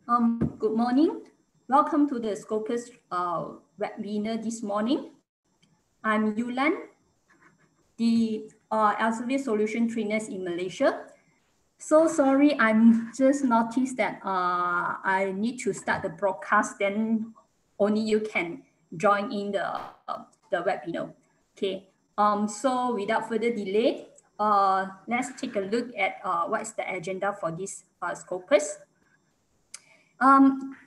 Good morning. Welcome to the Scopus webinar this morning. I'm Yulan, the Elsevier Solution Trainers in Malaysia. So sorry, I'm just noticed that I need to start the broadcast, then only you can join in the webinar. Okay. So without further delay, let's take a look at what's the agenda for this Scopus.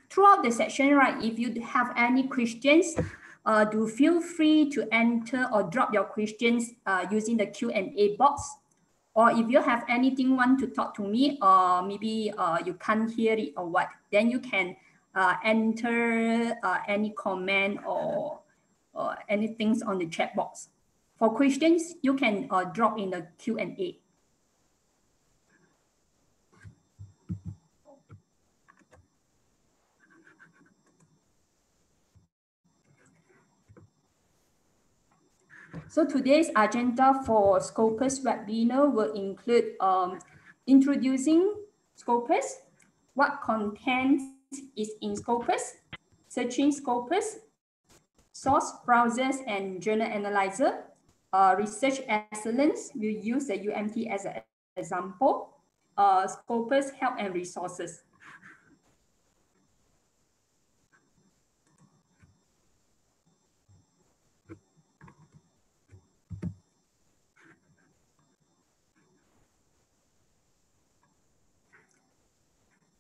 Throughout the session, right, if you have any questions, do feel free to enter or drop your questions using the Q&A box. Or if you have anything want to talk to me, or maybe you can't hear it or what, then you can enter any comment or anything on the chat box. For questions, you can drop in the Q&A. So today's agenda for Scopus webinar will include introducing Scopus, what content is in Scopus, searching Scopus, source browsers and journal analyzer, research excellence, we use the UMT as an example, Scopus help and resources.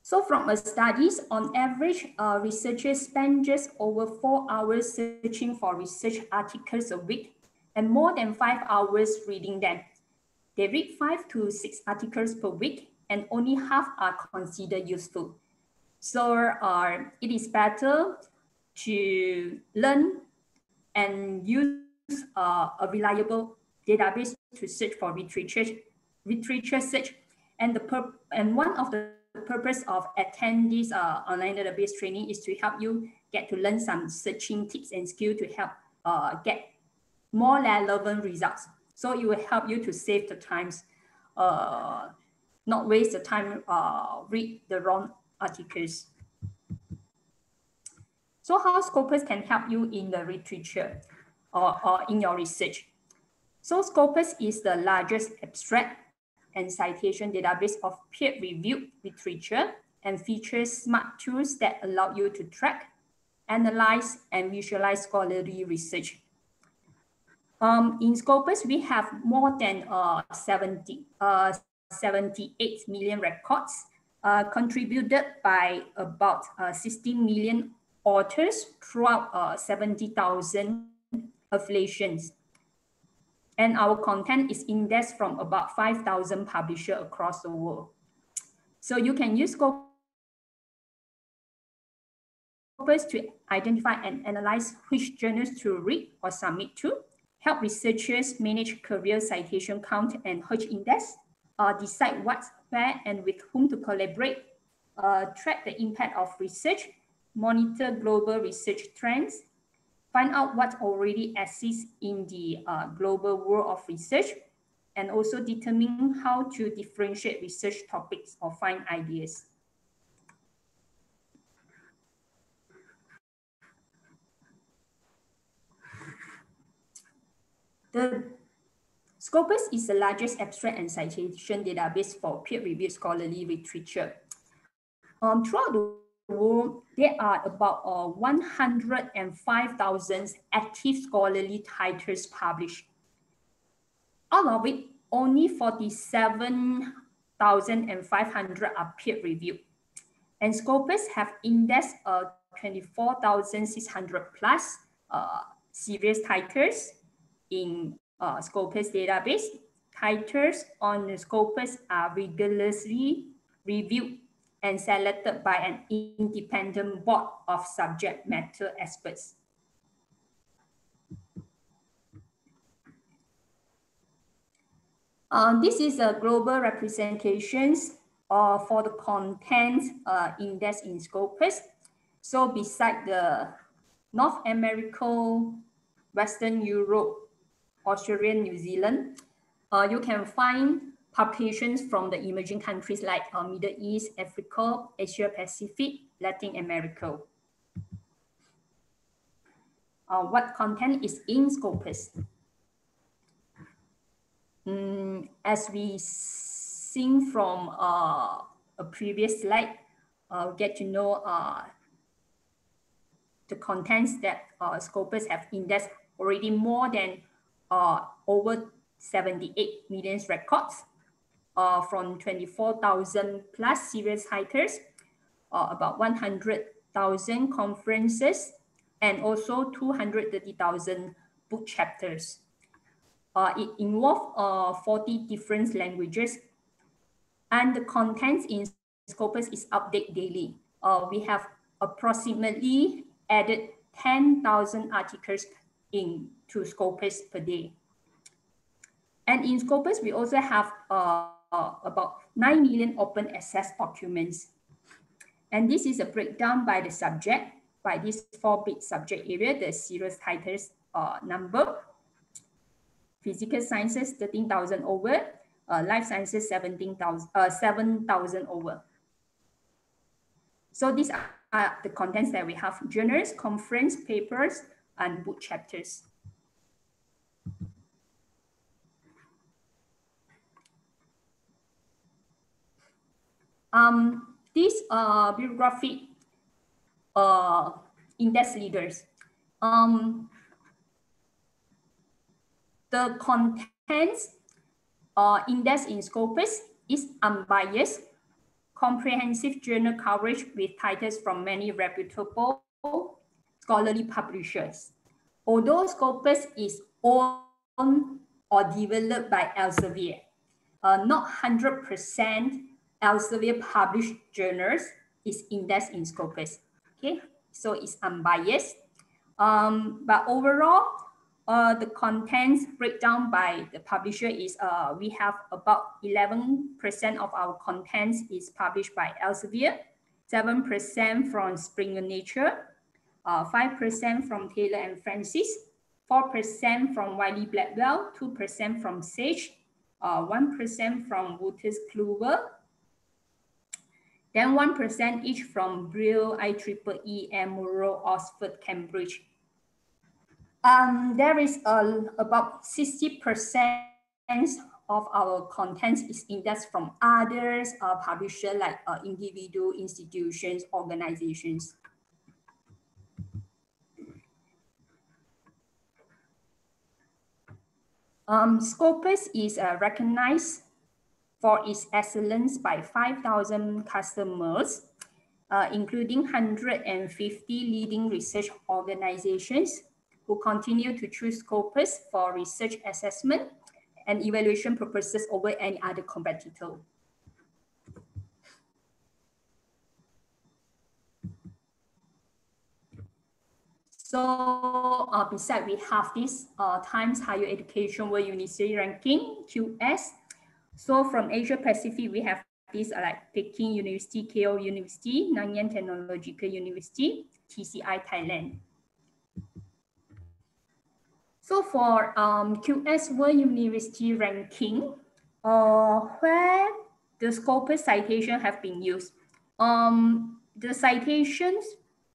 So from a studies, on average, researchers spend just over 4 hours searching for research articles a week and more than 5 hours reading them. They read 5 to 6 articles per week and only half are considered useful. So it is better to learn and use a reliable database to search for literature search. And one of the purpose of attend this online database training is to help you get to learn some searching tips and skills to help get more relevant results. So it will help you to save the times, not waste the time, read the wrong articles. So how Scopus can help you in the literature or in your research? So Scopus is the largest abstract and citation database of peer-reviewed literature and features smart tools that allow you to track, analyze, and visualize scholarly research. In Scopus, we have more than 78 million records contributed by about 16 million authors throughout 70,000 affiliations. And our content is indexed from about 5,000 publishers across the world. So you can use Scopus to identify and analyze which journals to read or submit to, help researchers manage career citation count and H index, decide what, where, and with whom to collaborate, track the impact of research, monitor global research trends, find out what already exists in the global world of research, and also determine how to differentiate research topics or find ideas. The Scopus is the largest abstract and citation database for peer-reviewed scholarly literature. Throughout the world, there are about 105,000 active scholarly titles published. Out of it, only 47,500 are peer-reviewed. And Scopus have indexed 24,600 plus serious titles in Scopus database. Titles on the Scopus are rigorously reviewed and selected by an independent board of subject matter experts. This is a global representations for the content index in Scopus. So beside the North America, Western Europe, Australia, New Zealand, you can find publications from the emerging countries like Middle East, Africa, Asia Pacific, Latin America. What content is in Scopus? As we seen from a previous slide, get to know the contents that Scopus have indexed already more than over 78 million records from 24,000 plus serious titles, about 100,000 conferences, and also 230,000 book chapters. It involves 40 different languages, and the contents in Scopus is updated daily. We have approximately added 10,000 articles into Scopus per day. And in Scopus, we also have about 9 million open access documents. And this is a breakdown by the subject, by this 4 big subject area, the serious titles number. Physical sciences, 13,000 over. Life sciences, 7,000 over. So these are the contents that we have: journals, conference, papers, and book chapters. These bibliographic index leaders. The contents index in Scopus is unbiased, comprehensive journal coverage with titles from many reputable scholarly publishers. Although Scopus is owned or developed by Elsevier, not 100% Elsevier published journals is indexed in Scopus. Okay, so it's unbiased. But overall, the contents breakdown by the publisher is we have about 11% of our contents is published by Elsevier, 7% from Springer Nature, 5% from Taylor and Francis, 4% from Wiley Blackwell, 2% from Sage, 1% from Wouters Kluwer, then 1% each from Brill, IEEE, Amuro, Oxford, Cambridge. There is about 60% of our contents is indexed from others, publishers like individual institutions, organizations. Scopus is recognized for its excellence by 5,000 customers, including 150 leading research organizations who continue to choose Scopus for research assessment and evaluation purposes over any other competitor. So besides, we have this Times Higher Education World University Ranking, QS. So from Asia Pacific, we have this like Peking University, KO University, Nanyang Technological University, TCI Thailand. So for QS World University Ranking, where the Scopus citation have been used, the citations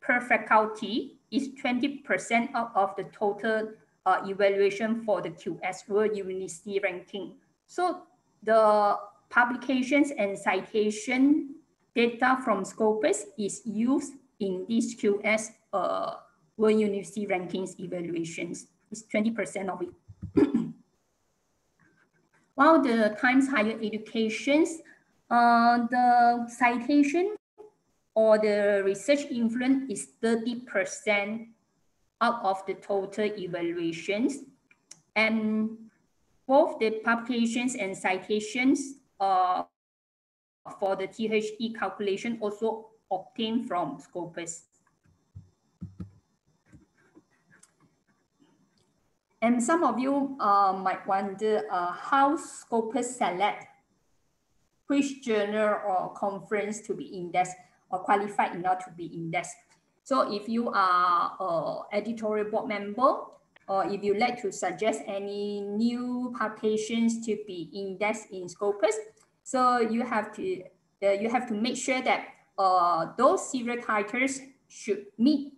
per faculty is 20% out of the total evaluation for the QS World University Ranking. So the publications and citation data from Scopus is used in these QS World University Rankings evaluations. It's 20% of it. While the Times Higher Educations, the citation or the research influence is 30% out of the total evaluations. And both the publications and citations for the THE calculation also obtained from Scopus. And some of you might wonder how Scopus select which journal or conference to be indexed or qualified enough to be indexed. So if you are an editorial board member, or if you like to suggest any new publications to be indexed in Scopus. So you have to make sure that those serial titles should meet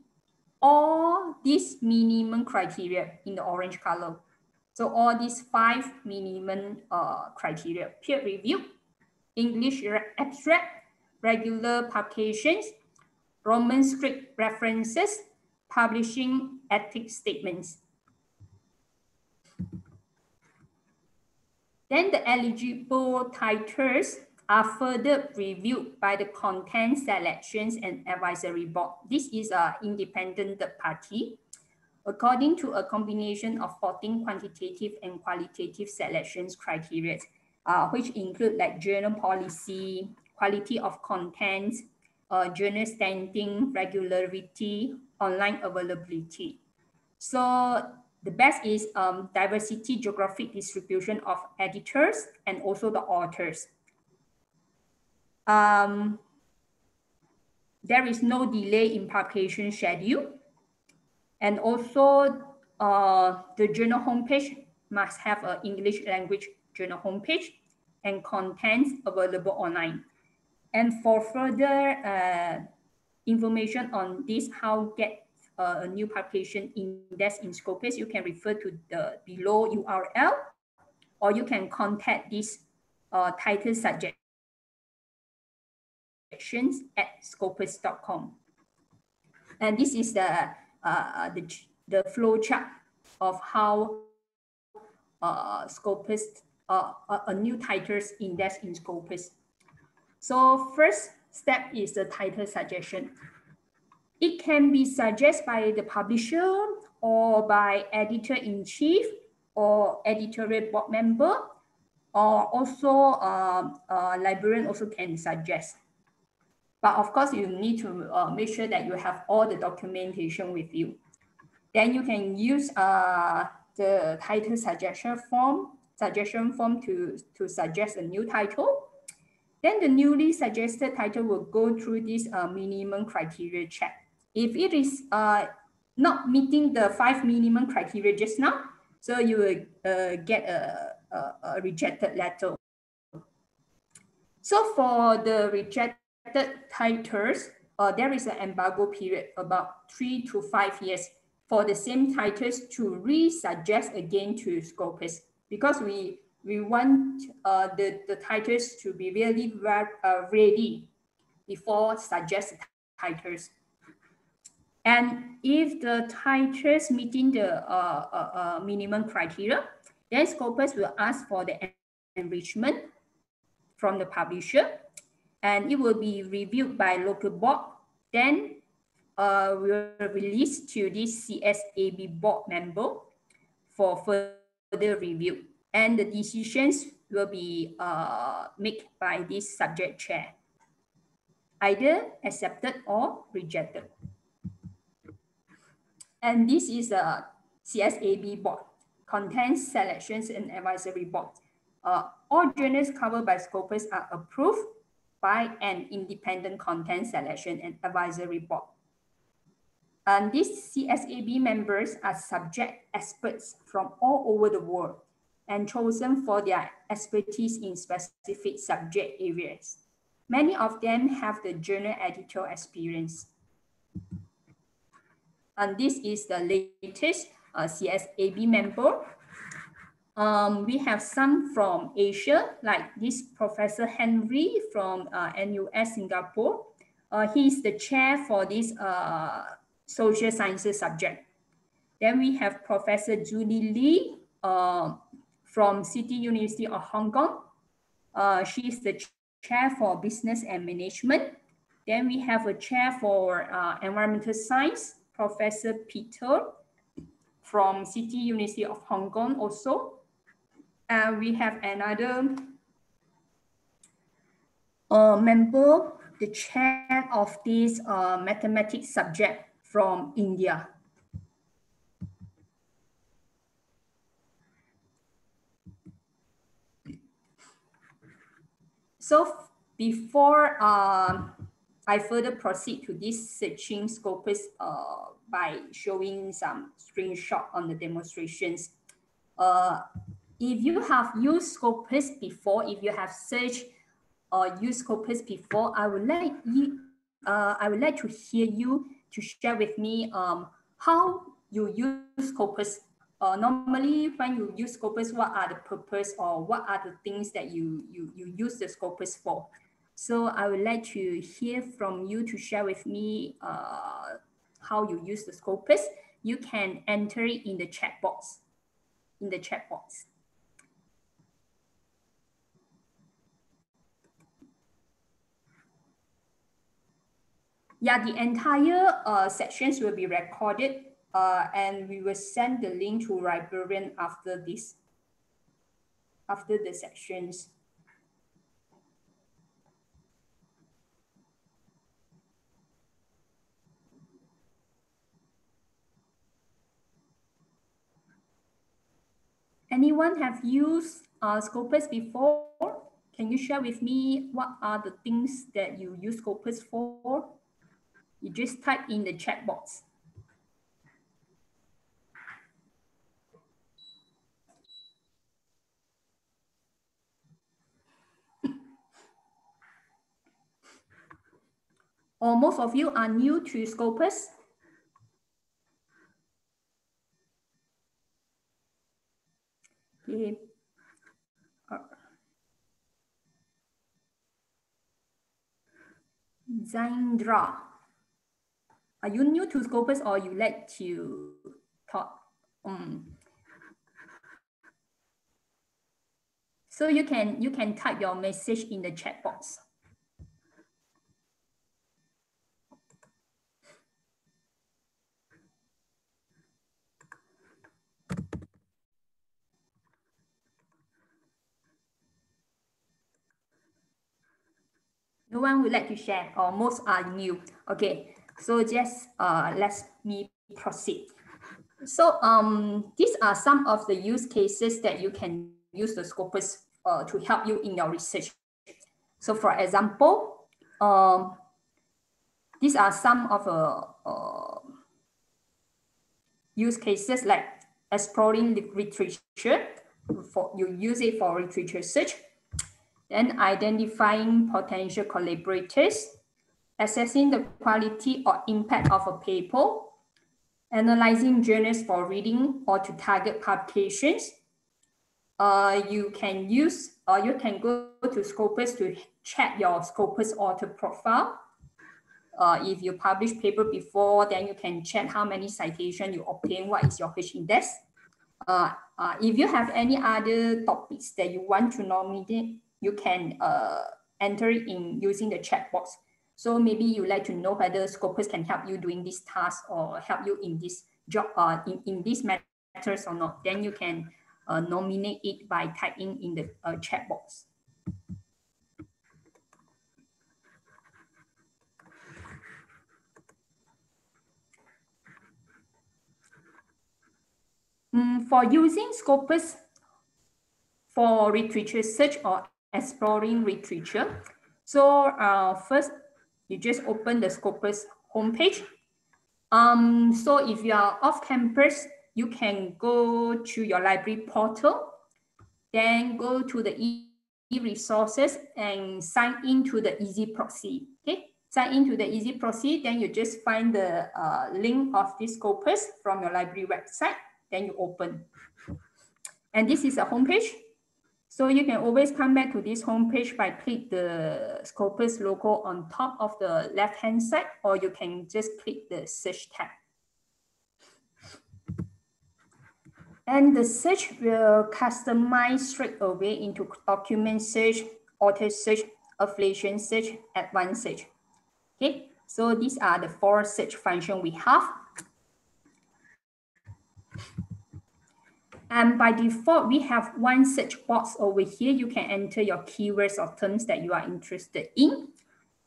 all these minimum criteria in the orange color. So all these 5 minimum criteria: peer review, English abstract, regular publications, Roman script references, publishing ethics statements. Then the eligible titles are further reviewed by the content selections and advisory board. This is an independent party. According to a combination of 14 quantitative and qualitative selections criteria, which include like journal policy, quality of content, journal standing, regularity, online availability. So the best is diversity, geographic distribution of editors and also the authors. There is no delay in publication schedule. And also the journal homepage must have an English language journal homepage and contents available online. And for further information on this, how get a new publication index in Scopus, you can refer to the below URL, or you can contact this title suggestions at scopus.com. And this is the flow chart of how Scopus, a new titles index in Scopus. So first step is the title suggestion. It can be suggested by the publisher or by editor-in-chief or editorial board member, or also librarian also can suggest. But of course, you need to make sure that you have all the documentation with you. Then you can use the title suggestion form to suggest a new title. Then the newly suggested title will go through this minimum criteria check. If it is not meeting the 5 minimum criteria just now, so you will get a rejected letter. So for the rejected titles, there is an embargo period about 3 to 5 years for the same titles to re-suggest again to Scopus, because we want the titles to be really ready before suggest titles. And if the titles meeting the minimum criteria, then Scopus will ask for the enrichment from the publisher, and it will be reviewed by local board. Then will release to this CSAB board member for further review, and the decisions will be made by this subject chair, either accepted or rejected. And this is a CSAB board, content selections and advisory board. All journals covered by Scopus are approved by an independent content selection and advisory board. And these CSAB members are subject experts from all over the world and chosen for their expertise in specific subject areas. Many of them have the journal editor experience. And this is the latest CSAB member. We have some from Asia, like this Professor Henry from NUS Singapore. He is the chair for this social sciences subject. Then we have Professor Julie Lee from City University of Hong Kong. She is the chair for business and management. Then we have a chair for environmental science, Professor Peter from City University of Hong Kong also. And we have another member, the chair of this mathematics subject from India. So before I further proceed to this searching Scopus by showing some screenshot on the demonstrations. If you have used Scopus before, if you have searched or used Scopus before, I would like to hear you to share with me how you use Scopus. Normally, when you use Scopus, what are the purpose or what are the things that you use the Scopus for? So I would like to hear from you to share with me how you use the Scopus. You can enter it in the chat box. Yeah, the entire sections will be recorded and we will send the link to librarian after the sections. Anyone have used Scopus before? Can you share with me what are the things that you use Scopus for? You just type in the chat box. Or most of you are new to Scopus? Okay. Zaindra, are you new to Scopus or you like to talk? So you can type your message in the chat box. No one would like to share, or most are new. Okay, so just let me proceed. So these are some of the use cases that you can use the Scopus to help you in your research. So for example, these are some of the use cases like exploring literature. You use it for literature search. Then identifying potential collaborators, assessing the quality or impact of a paper, analyzing journals for reading or to target publications. You can go to Scopus to check your Scopus author profile. If you publish paper before, then you can check how many citations you obtain, what is your H index. If you have any other topics that you want to nominate, you can enter it in using the chat box. So maybe you like to know whether Scopus can help you doing this task or help you in this job, in these matters or not. Then you can nominate it by typing in the chat box. For using Scopus for literature search or exploring literature, so first you just open the Scopus homepage. So if you are off campus, you can go to your library portal, then go to the e-resources and sign into the Easy Proxy. Okay, sign into the Easy Proxy, then you just find the link of this Scopus from your library website, then you open. And this is a homepage. So you can always come back to this homepage by click the Scopus logo on top of the left-hand side, or you can just click the search tab. And the search will customize straight away into document search, author search, affiliation search, advanced search. Okay, so these are the 4 search functions we have. And by default, we have one search box over here. You can enter your keywords or terms that you are interested in.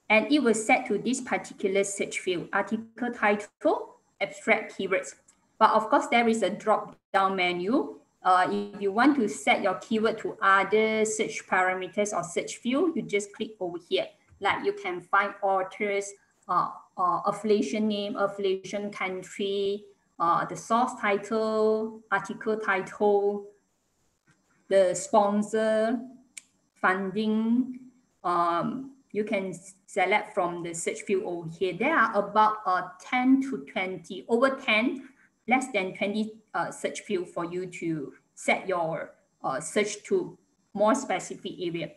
And it will set to this particular search field, article title, abstract keywords. But of course, there is a drop-down menu. If you want to set your keyword to other search parameters or search field, you just click over here. Like you can find authors, affiliation name, affiliation country, the source title, article title, the sponsor, funding. You can select from the search field over here. There are about 10 to 20, over 10, less than 20 search field for you to set your search to more specific area.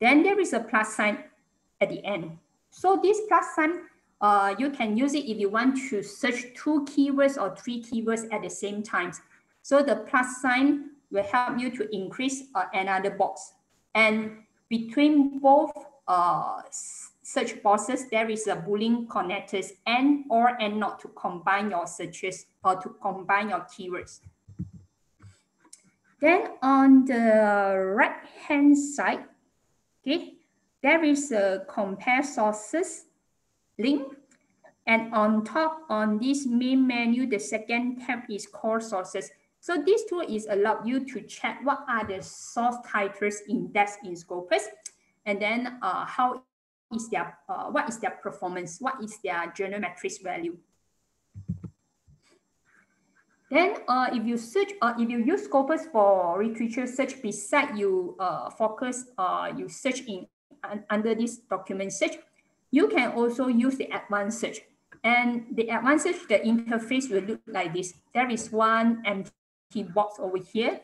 Then there is a plus sign at the end. So this plus sign, you can use it if you want to search 2 keywords or 3 keywords at the same time. So the plus sign will help you to increase another box. And between both search boxes, there is a Boolean connectors and or and not to combine your searches or to combine your keywords. Then on the right-hand side, okay, there is a compare sources link. And on top, on this main menu, the second tab is core sources. So this tool is allow you to check what are the source titles indexed in Scopus, and then what is their performance, what is their journal metrics value. Then if you search, if you use Scopus for literature search, beside you focus, you search in under this document search, you can also use the advanced search. And the advanced search, the interface will look like this. There is one empty box over here.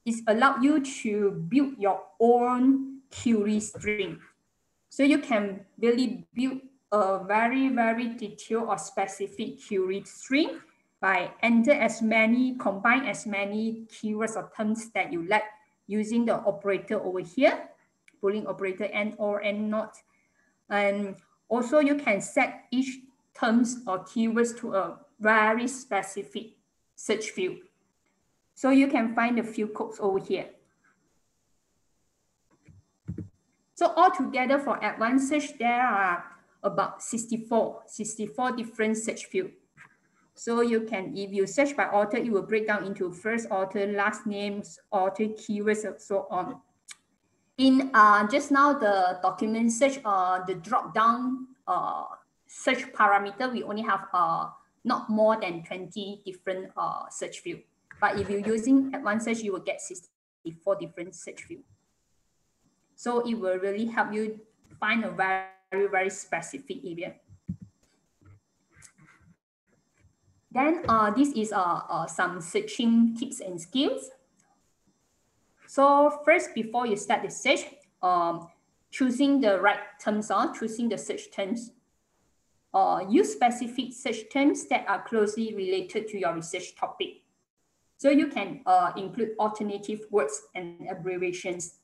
It's allowed you to build your own query string. So you can really build a very, very detailed or specific query string by combine as many keywords or terms that you like using the operator over here, Boolean operator and or and not. And also you can set each terms or keywords to a very specific search field. So you can find the field codes over here. So altogether for advanced search, there are about 64 different search fields. So you can, if you search by author, it will break down into first author, last names, author, keywords, and so on. In just now, the document search, the drop down search parameter, we only have not more than 20 different search fields. But if you're using advanced search, you will get 64 different search fields. So it will really help you find a very, very specific area. Then this is some searching tips and skills. So first, before you start the search, choosing the right terms, choosing the search terms. Use specific search terms that are closely related to your research topic. So you can include alternative words and abbreviations.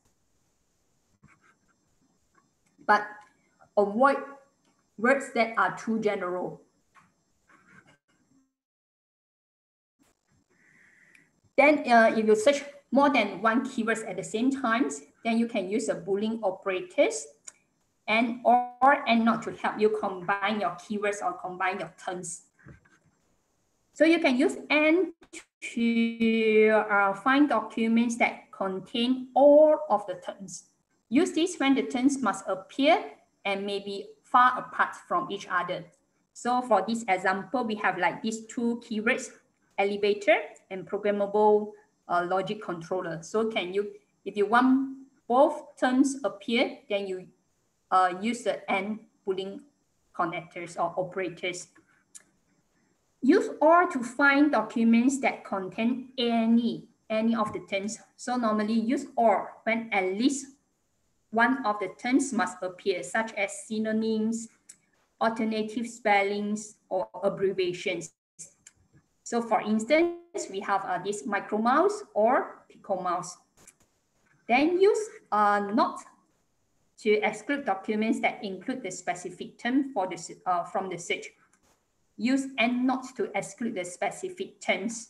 But avoid words that are too general. Then if you search more than one keywords at the same time, then you can use a Boolean operators and or and not to help you combine your keywords or combine your terms. So you can use and to find documents that contain all of the terms. Use this when the terms must appear and may be far apart from each other. So for this example, we have like these 2 keywords, elevator and programmable logic controller. So can you, if you want both terms appear, then you use the and Boolean connectors or operators. Use or to find documents that contain any of the terms. So normally use or when at least one of the terms must appear, such as synonyms, alternative spellings, or abbreviations. So for instance, we have this micromouse or picomouse. Then use not to exclude documents that include the specific term for the, from the search. Use and not to exclude the specific terms.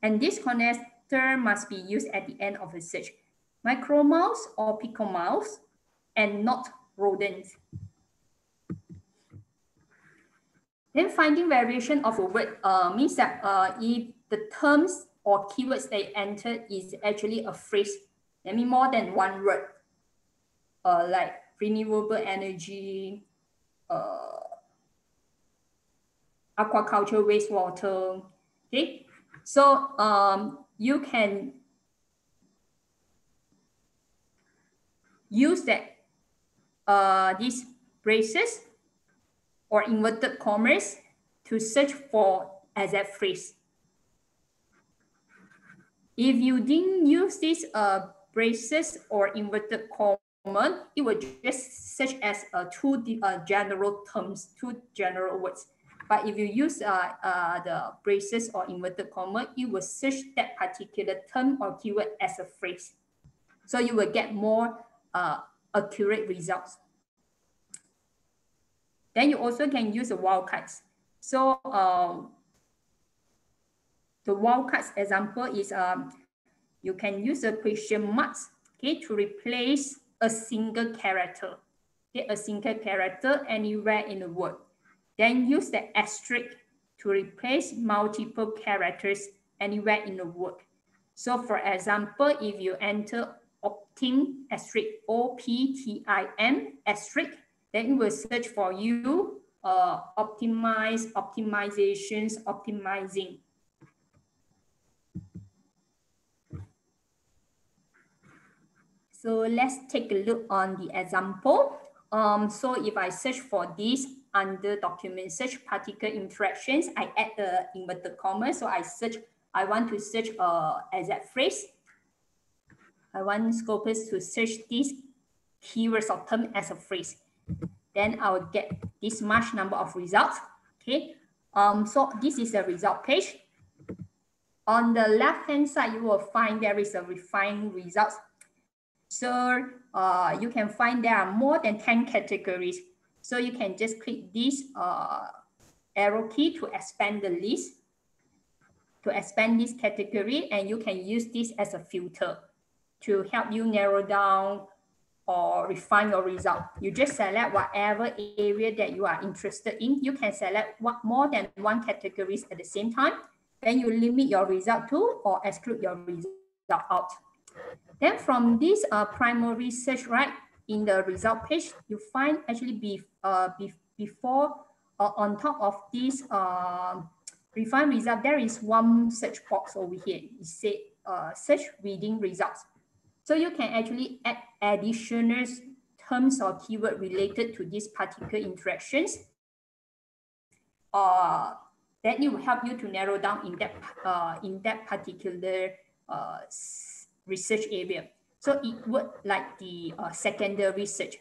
And this connector must be used at the end of the search. Micromouse or picomouse and not rodents. Then finding variation of a word means that if the terms or keywords they entered is actually a phrase, that means more than one word, like renewable energy, aquaculture wastewater. Okay, so you can use that these braces or inverted commas to search for exact phrase. If you didn't use these braces or inverted comma, it would just search as two general terms, two general words. But if you use the braces or inverted comma, it will search that particular term or keyword as a phrase. So you will get more accurate results. Then you also can use the wildcards. So the wildcards example is you can use the question marks, okay, to replace a single character, okay, a single character anywhere in the word. Then use the asterisk to replace multiple characters anywhere in the word. So for example, if you enter optim asterisk OPTIM asterisk, then it will search for you optimize, optimizations, optimizing. So let's take a look on the example. So if I search for this under document search particle interactions, I add the inverted comma. So I want to search exact phrase. I want Scopus to search these keywords or term as a phrase. Then I will get this much number of results. Okay. So this is a result page. On the left-hand side, you will find there is a refined results. So you can find there are more than 10 categories. So you can just click this arrow key to expand the list, to expand this category, and you can use this as a filter to help you narrow down or refine your result. You just select whatever area that you are interested in. You can select more than one categories at the same time. Then you limit your result to or exclude your result out. Then from this primary search, right, in the result page, you find actually before on top of this refined result, there is one search box over here. It says search reading results. So you can actually add additional terms or keyword related to these particular interactions. That will help you to narrow down in that particular research area. So it would like the secondary research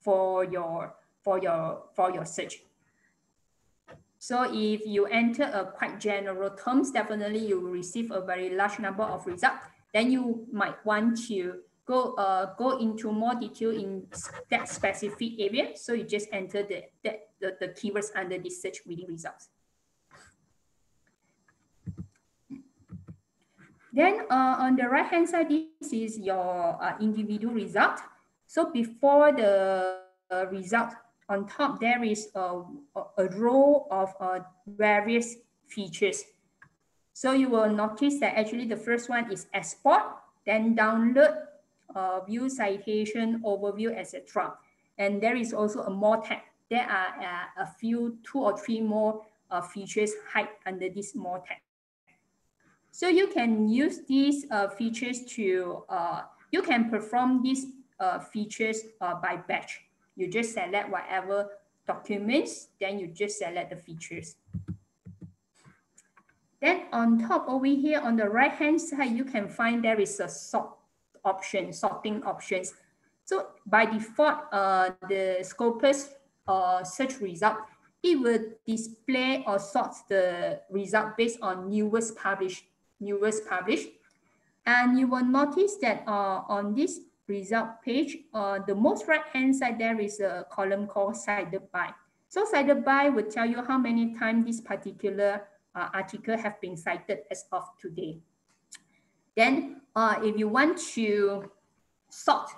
for your search. So if you enter a quite general terms, definitely you will receive a very large number of results. Then you might want to go into more detail in that specific area. So you just enter the keywords under this search reading results. Then on the right hand side, this is your individual result. So before the result, on top there is a row of various features. So you will notice that actually the first one is export, then download, view citation, overview, etc. And there is also a more tab. There are a few, 2 or 3 more features hide under this more tab. So you can use these features to, you can perform these features by batch. You just select whatever documents, then you just select the features. Then on top over here on the right hand side, you can find there is a sort option, sorting options. So by default, the Scopus search result, it will display or sort the result based on newest published. And you will notice that on this result page, the most right hand side, there is a column called cited by. So cited by will tell you how many times this particular article have been cited as of today. Then if you want to sort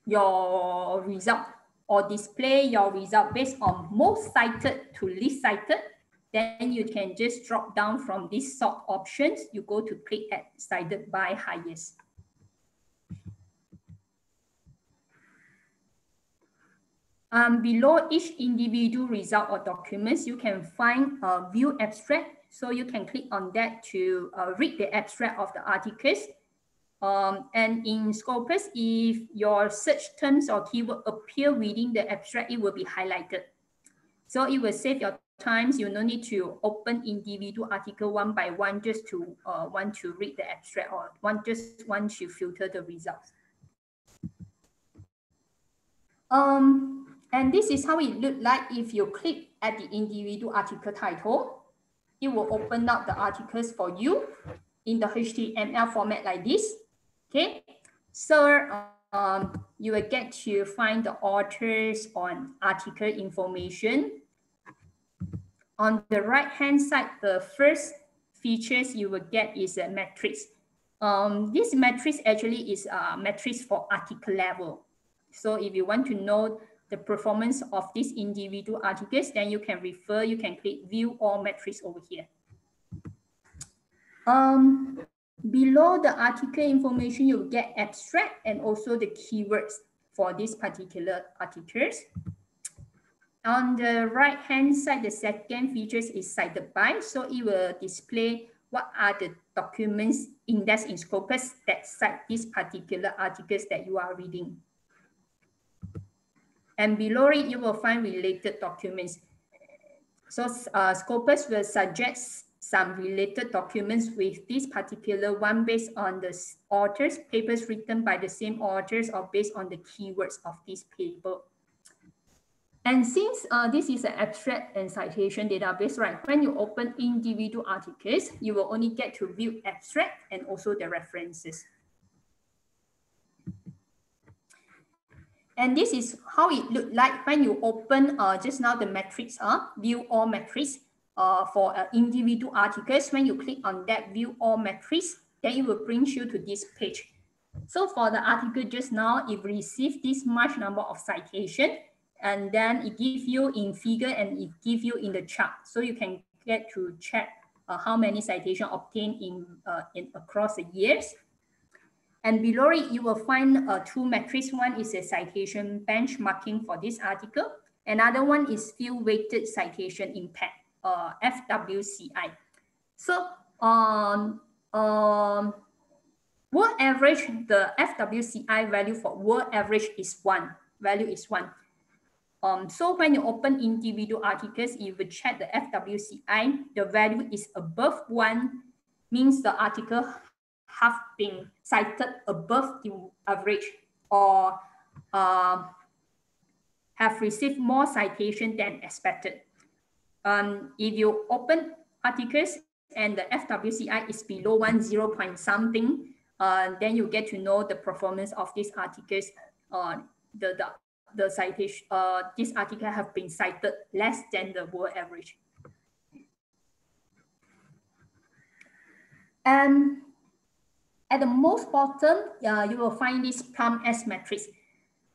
your result or display your result based on most cited to least cited, then you can just drop down from these sort options. You go to click at cited by highest. Below each individual result or documents, you can find a view abstract. So you can click on that to read the abstract of the articles. And in Scopus, if your search terms or keyword appear within the abstract, it will be highlighted. So it will save your times. You no need to open individual article one by one just to want to read the abstract or just want to filter the results. And this is how it look like if you click at the individual article title. It will open up the articles for you in the HTML format like this. Okay, so you will get to find the authors on article information. On the right hand side, the first features you will get is a matrix. This matrix actually is a matrix for article level. So if you want to know the performance of these individual articles, then you can click view all matrix over here. Below the article information, you get abstract and also the keywords for these particular articles. On the right hand side, the second features is cited by. So it will display what are the documents indexed in Scopus that cite these particular articles that you are reading. And below it, you will find related documents. So Scopus will suggest some related documents with this particular one based on the authors, papers written by the same authors or based on the keywords of this paper. And since this is an abstract and citation database, right, when you open individual articles, you will only get to view abstract and also the references. And this is how it looked like when you open just now the matrix, view all matrix for individual articles. When you click on that view all matrix, then it will bring you to this page. So for the article just now, it received this much number of citation, and then it gives you in figure and it gives you in the chart. So you can get to check how many citations obtained in across the years. And below it, you will find two metrics. One is a citation benchmarking for this article. Another one is field weighted citation impact, FWCI. So world average, the FWCI value for world average is 1. Value is 1. So when you open individual articles, you will check the FWCI. The value is above 1, means the article have been cited above the average or have received more citation than expected. If you open articles and the FWCI is below 1, 0 point something, then you get to know the performance of these articles. The citation, this article have been cited less than the world average. And at the most bottom, you will find this PLUM-S matrix.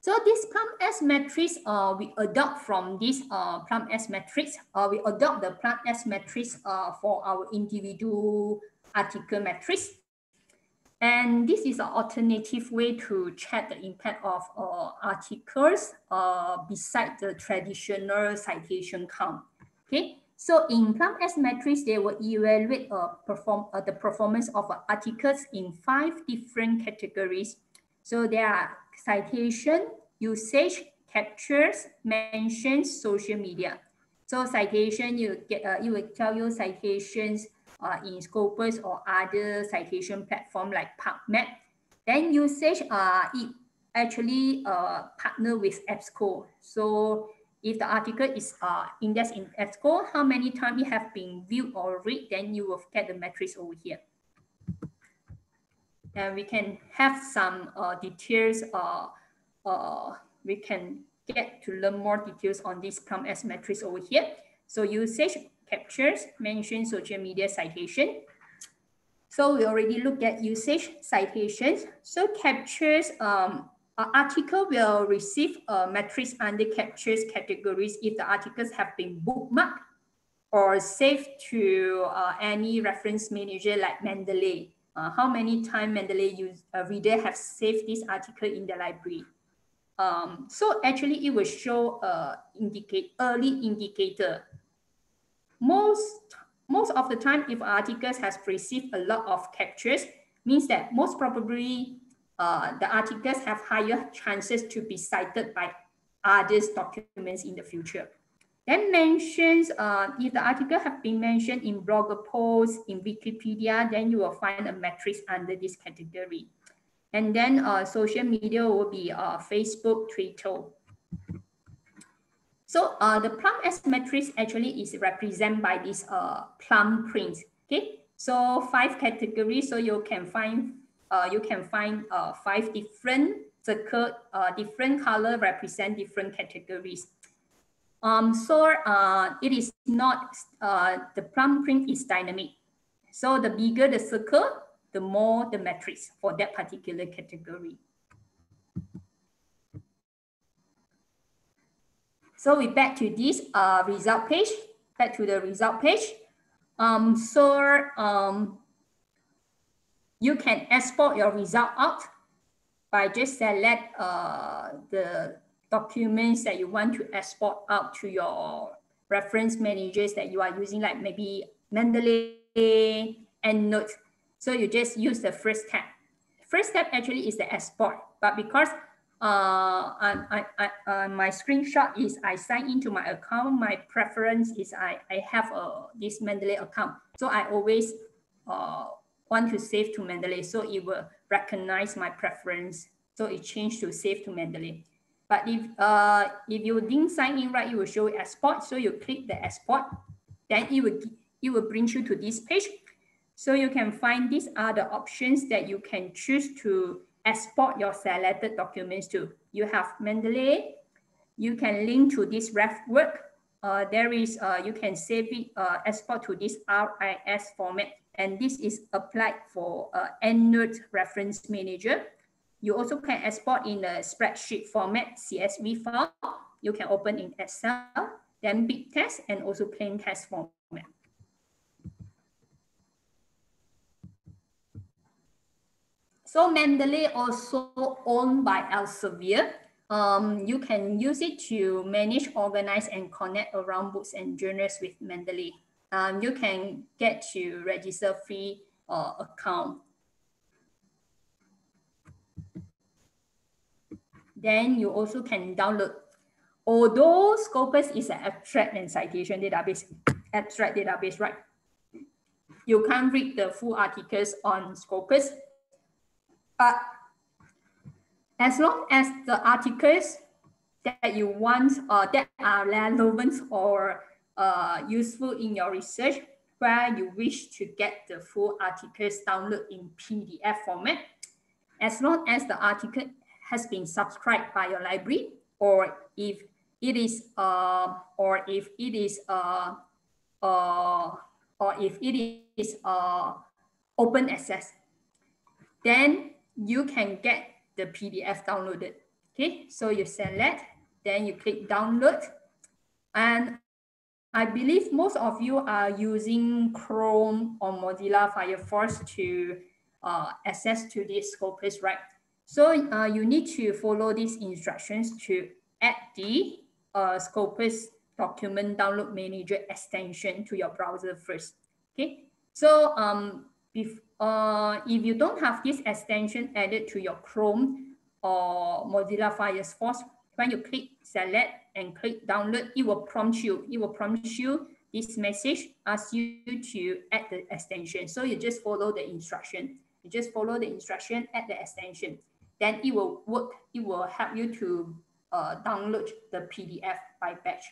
So this PLUM-S matrix, we adopt from this PLUM-S matrix. We adopt the PLUM-S matrix for our individual article matrix. And this is an alternative way to check the impact of articles beside the traditional citation count. Okay, so in PLUM-S matrix, they will evaluate the performance of articles in 5 different categories. So there are citation, usage, captures, mentions, social media. So citation, you get it will tell you citations in Scopus or other citation platform like PubMed. Then usage, it actually partner with EBSCO. So if the article is indexed in EBSCO, how many times it have been viewed or read, then you will get the matrix over here. And we can have some details. We can get to learn more details on this PLUM-S matrix over here. So usage, captures, mention, social media, citation. So we already looked at usage, citations. So captures, an article will receive a matrix under captures categories if the articles have been bookmarked or saved to any reference manager like Mendeley. How many times Mendeley reader have saved this article in the library? So actually it will show early indicator. Most of the time, if articles has received a lot of captures, means that most probably the articles have higher chances to be cited by others documents in the future. Then mentions, if the article have been mentioned in blogger posts, in Wikipedia, then you will find a matrix under this category. And then social media will be Facebook, Twitter. So the plum S matrix actually is represented by this plum print. Okay, so 5 categories. So you can find 5 different circle, different color represent different categories. It is not the plum print is dynamic. So the bigger the circle, the more the matrix for that particular category. So we back to this result page, back to the result page. You can export your result out by just select the documents that you want to export out to your reference managers that you are using, like maybe Mendeley and Note. So you just use the first tab. First step actually is the export, but because my screenshot is I sign into my account, my preference is I have this Mendeley account. So I always want to save to Mendeley, so it will recognize my preference. So it changed to save to Mendeley. But if you didn't sign in right, it will show export. So you click the export, then it will bring you to this page. So you can find these are the options that you can choose to export your selected documents to. You have Mendeley. You can link to this ref work. You can save it, export to this RIS format. And this is applied for EndNote reference manager. You also can export in a spreadsheet format, CSV file. You can open in Excel, then big text, and also plain text format. So Mendeley also owned by Elsevier. You can use it to manage, organize, and connect around books and journals with Mendeley. You can get to register free account. Then you also can download. Although Scopus is an abstract and citation database, right? You can't read the full articles on Scopus, but as long as the articles that you want that are relevant or useful in your research, where you wish to get the full articles download in PDF format, as long as the article has been subscribed by your library, or if it is open access, then you can get the PDF downloaded. Okay, so you select, then you click download, and I believe most of you are using Chrome or Mozilla Firefox to access to this Scopus, right? So you need to follow these instructions to add the Scopus document download manager extension to your browser first. Okay, so if you don't have this extension added to your Chrome or Mozilla Firefox, when you click select and click download, it will prompt you. It will prompt you this message, ask you to add the extension. So you just follow the instruction. You just follow the instruction, add the extension. Then it will work. It will help you to download the PDF by batch.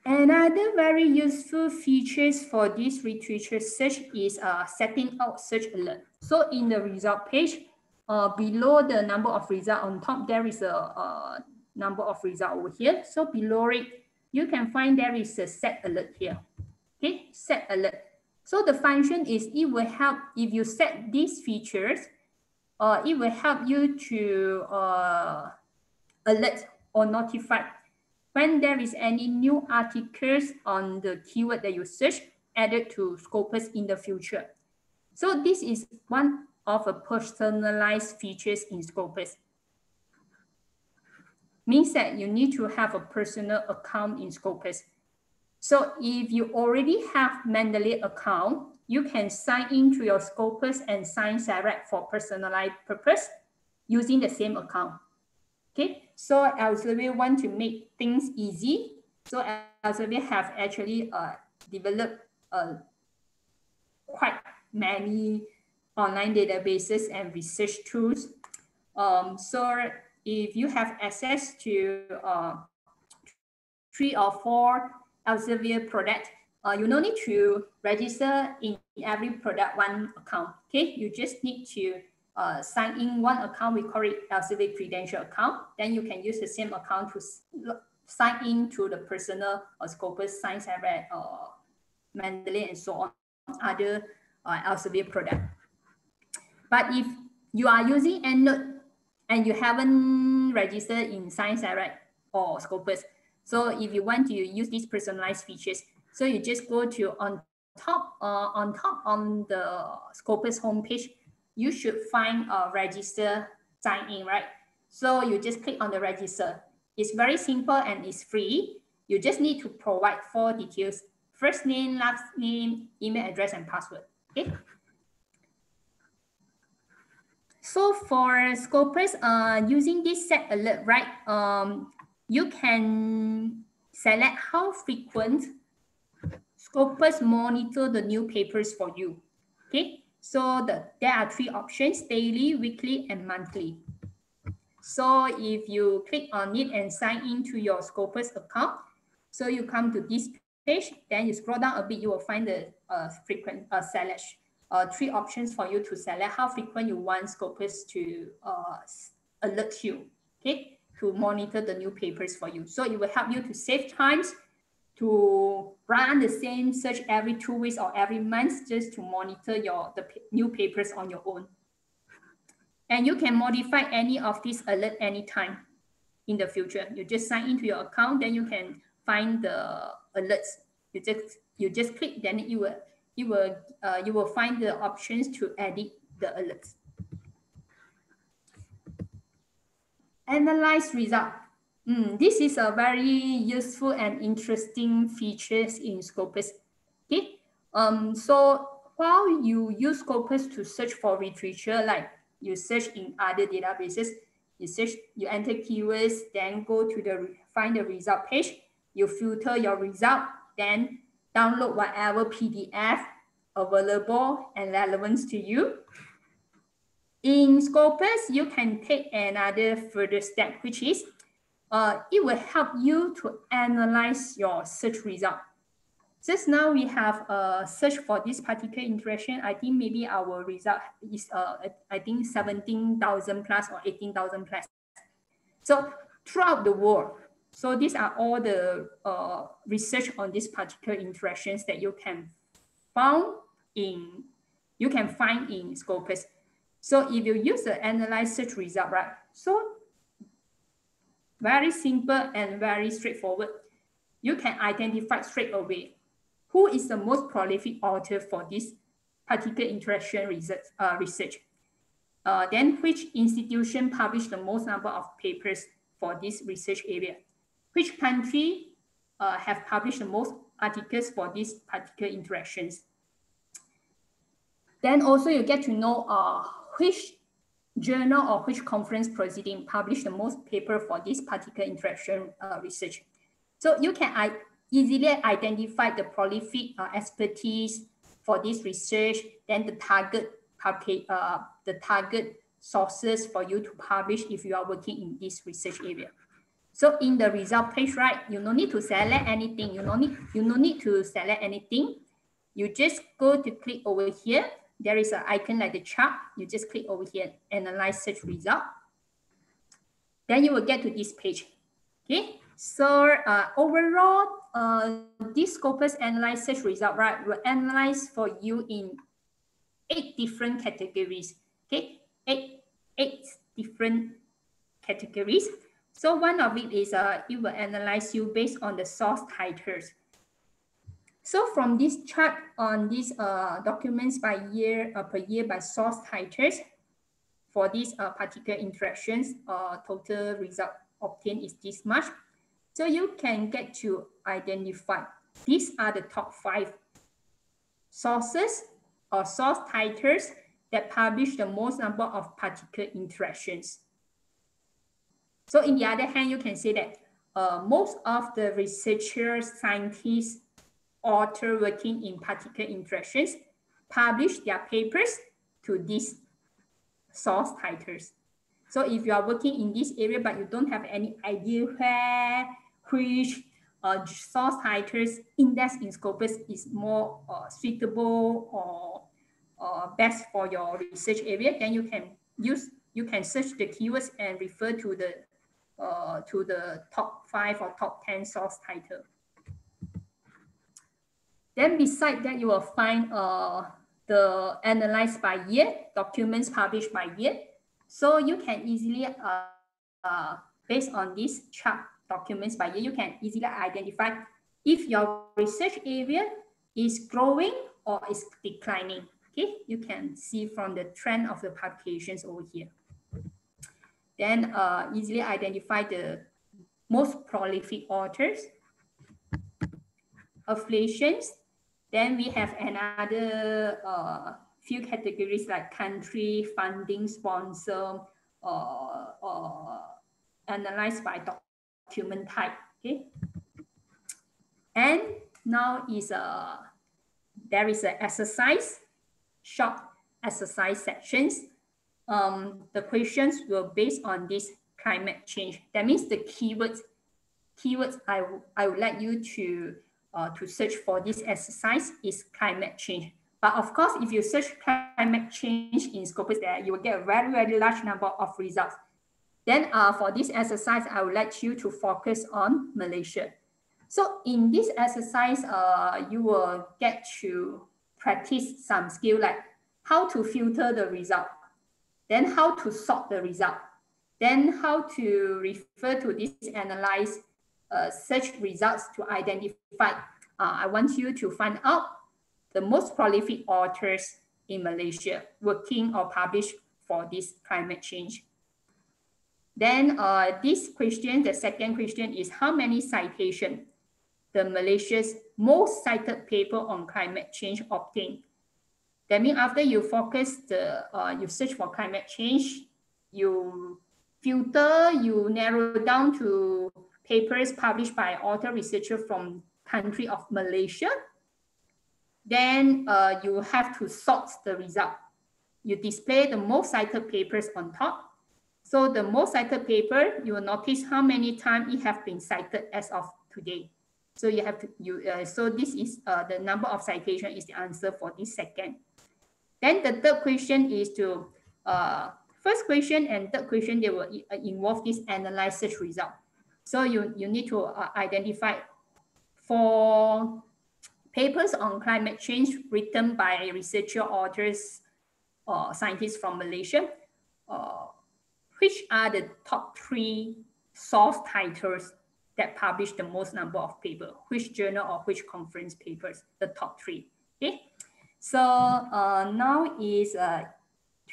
Another very useful features for this literature search is setting out search alert. So in the result page, below the number of result on top, there is a number of result over here. So below it, you can find there is a set alert here. Okay, set alert. So the function is it will help if you set these features, it will help you to alert or notify when there is any new articles on the keyword that you search added to Scopus in the future. So this is one of a personalized features in Scopus. Means that you need to have a personal account in Scopus. So if you already have Mendeley account, you can sign into your Scopus and sign direct for personalized purpose using the same account. Okay, so Elsevier want to make things easy. So Elsevier have actually developed quite many online databases and research tools. So if you have access to 3 or 4 Elsevier product, you no need to register in every product one account. Okay, you just need to sign in one account. We call it Elsevier credential account. Then you can use the same account to sign in to the personal Scopus, Science Direct, Mendeley, and so on, other Elsevier product. But if you are using EndNote and you haven't registered in Science Direct or Scopus, so if you want to use these personalized features, so you just go to on top on the Scopus homepage, you should find a register sign in, right? So you just click on the register. It's very simple and it's free. You just need to provide 4 details: first name, last name, email address, and password. Okay. So for Scopus, using this set alert, right? You can select how frequent Scopus monitor the new papers for you. Okay, so there are 3 options: daily, weekly, and monthly. So if you click on it and sign into your Scopus account, so you come to this page, then you scroll down a bit, you will find the frequent select 3 options for you to select how frequent you want Scopus to alert you, okay, to monitor the new papers for you. So it will help you to save times, to run the same search every 2 weeks or every month, just to monitor the new papers on your own. And you can modify any of these alert anytime in the future. You just sign into your account, then you can find the alerts. You just click, then you will find the options to edit the alerts. Analyze result. This is a very useful and interesting features in Scopus. Okay. So while you use Scopus to search for literature, like you search in other databases, you enter keywords, then go to find the result page, you filter your result, then download whatever PDF available and relevant to you. In Scopus, you can take another further step, which is it will help you to analyze your search result. Just now we have a search for this particular interaction. I think maybe our result is I think 17,000 plus or 18,000 plus. So throughout the world, so these are all the research on this particular interactions that you can find in Scopus. So if you use the analyze search result, right? So very simple and very straightforward. You can identify straight away who is the most prolific author for this particular interaction research. Then which institution published the most number of papers for this research area? Which country have published the most articles for these particular interactions? Then also you get to know which journal or which conference proceeding published the most paper for this particular interaction research. So you can easily identify the prolific expertise for this research, then the target sources for you to publish if you are working in this research area. So in the result page, right, you no need to select anything. You no need to select anything. You just go to click over here. There is an icon like the chart. You just click over here, analyze search result. Then you will get to this page. Okay. So overall, this Scopus analyze search result, right, will analyze for you in 8 different categories. Okay, eight different categories. So one of it is it will analyze you based on the source titles. So from this chart on these documents by year per year by source titles, for these particular interactions, total result obtained is this much. So you can get to identify these are the top 5 sources or source titles that publish the most number of particular interactions. So in the other hand, you can say that most of the researchers, scientists, authors working in particular interactions publish their papers to these source titles. So if you are working in this area, but you don't have any idea which source titles index in Scopus is more suitable or best for your research area, then you can search the keywords and refer to the top 5 or top 10 source title. Then beside that, you will find the analyzed by year, documents published by year. So you can easily, based on this chart documents by year, you can easily identify if your research area is growing or is declining. Okay, you can see from the trend of the publications over here. Then easily identify the most prolific authors, affiliations. Then we have another few categories like country, funding, sponsor, analyzed by document type. Okay, and now there is an exercise, short exercise sections. The questions will based on this climate change. That means the keywords I would like you to search for this exercise is climate change. But of course, if you search climate change in Scopus, there you will get a very, very large number of results. Then for this exercise, I would like you to focus on Malaysia. So in this exercise, you will get to practice some skill like how to filter the result, then how to sort the result, then how to refer to this analyze search results to identify. I want you to find out the most prolific authors in Malaysia working or published for this climate change. Then this question, the second question is how many citations the Malaysia's most cited paper on climate change obtained. That means after you focus you search for climate change, you filter, you narrow down to papers published by author researcher from country of Malaysia. Then you have to sort the result. You display the most cited papers on top. So the most cited paper, you will notice how many times it have been cited as of today. So you have to so this is the number of citation is the answer for this second. Then the third question is to first question and third question, they will involve this analyze search result. So you need to identify for papers on climate change written by researcher, authors, or scientists from Malaysia, which are the top 3 source titles that publish the most number of papers, which journal or which conference papers, the top 3. Okay, so now is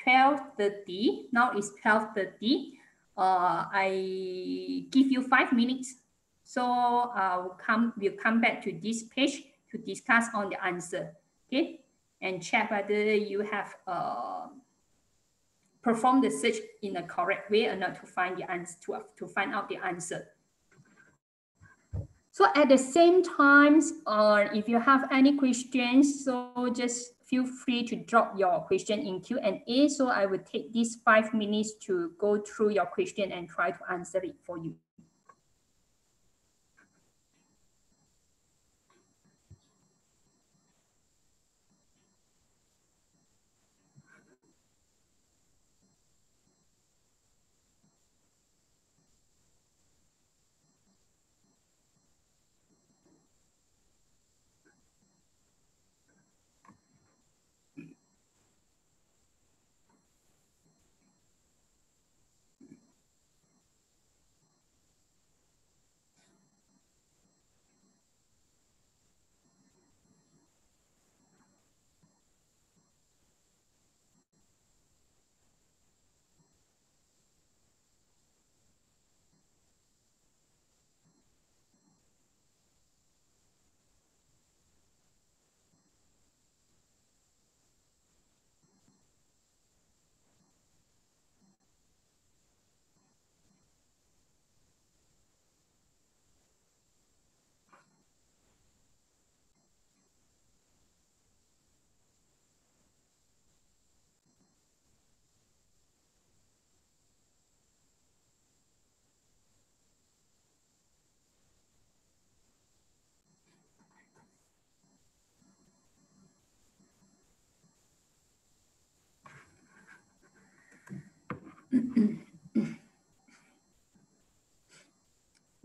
12:30. Now is 12:30. I give you 5 minutes. So we'll come back to this page to discuss on the answer. Okay, and check whether you have performed the search in a correct way or not to find the answer to find out the answer. So at the same time, if you have any questions, so just feel free to drop your question in Q&A. So I will take these 5 minutes to go through your question and try to answer it for you.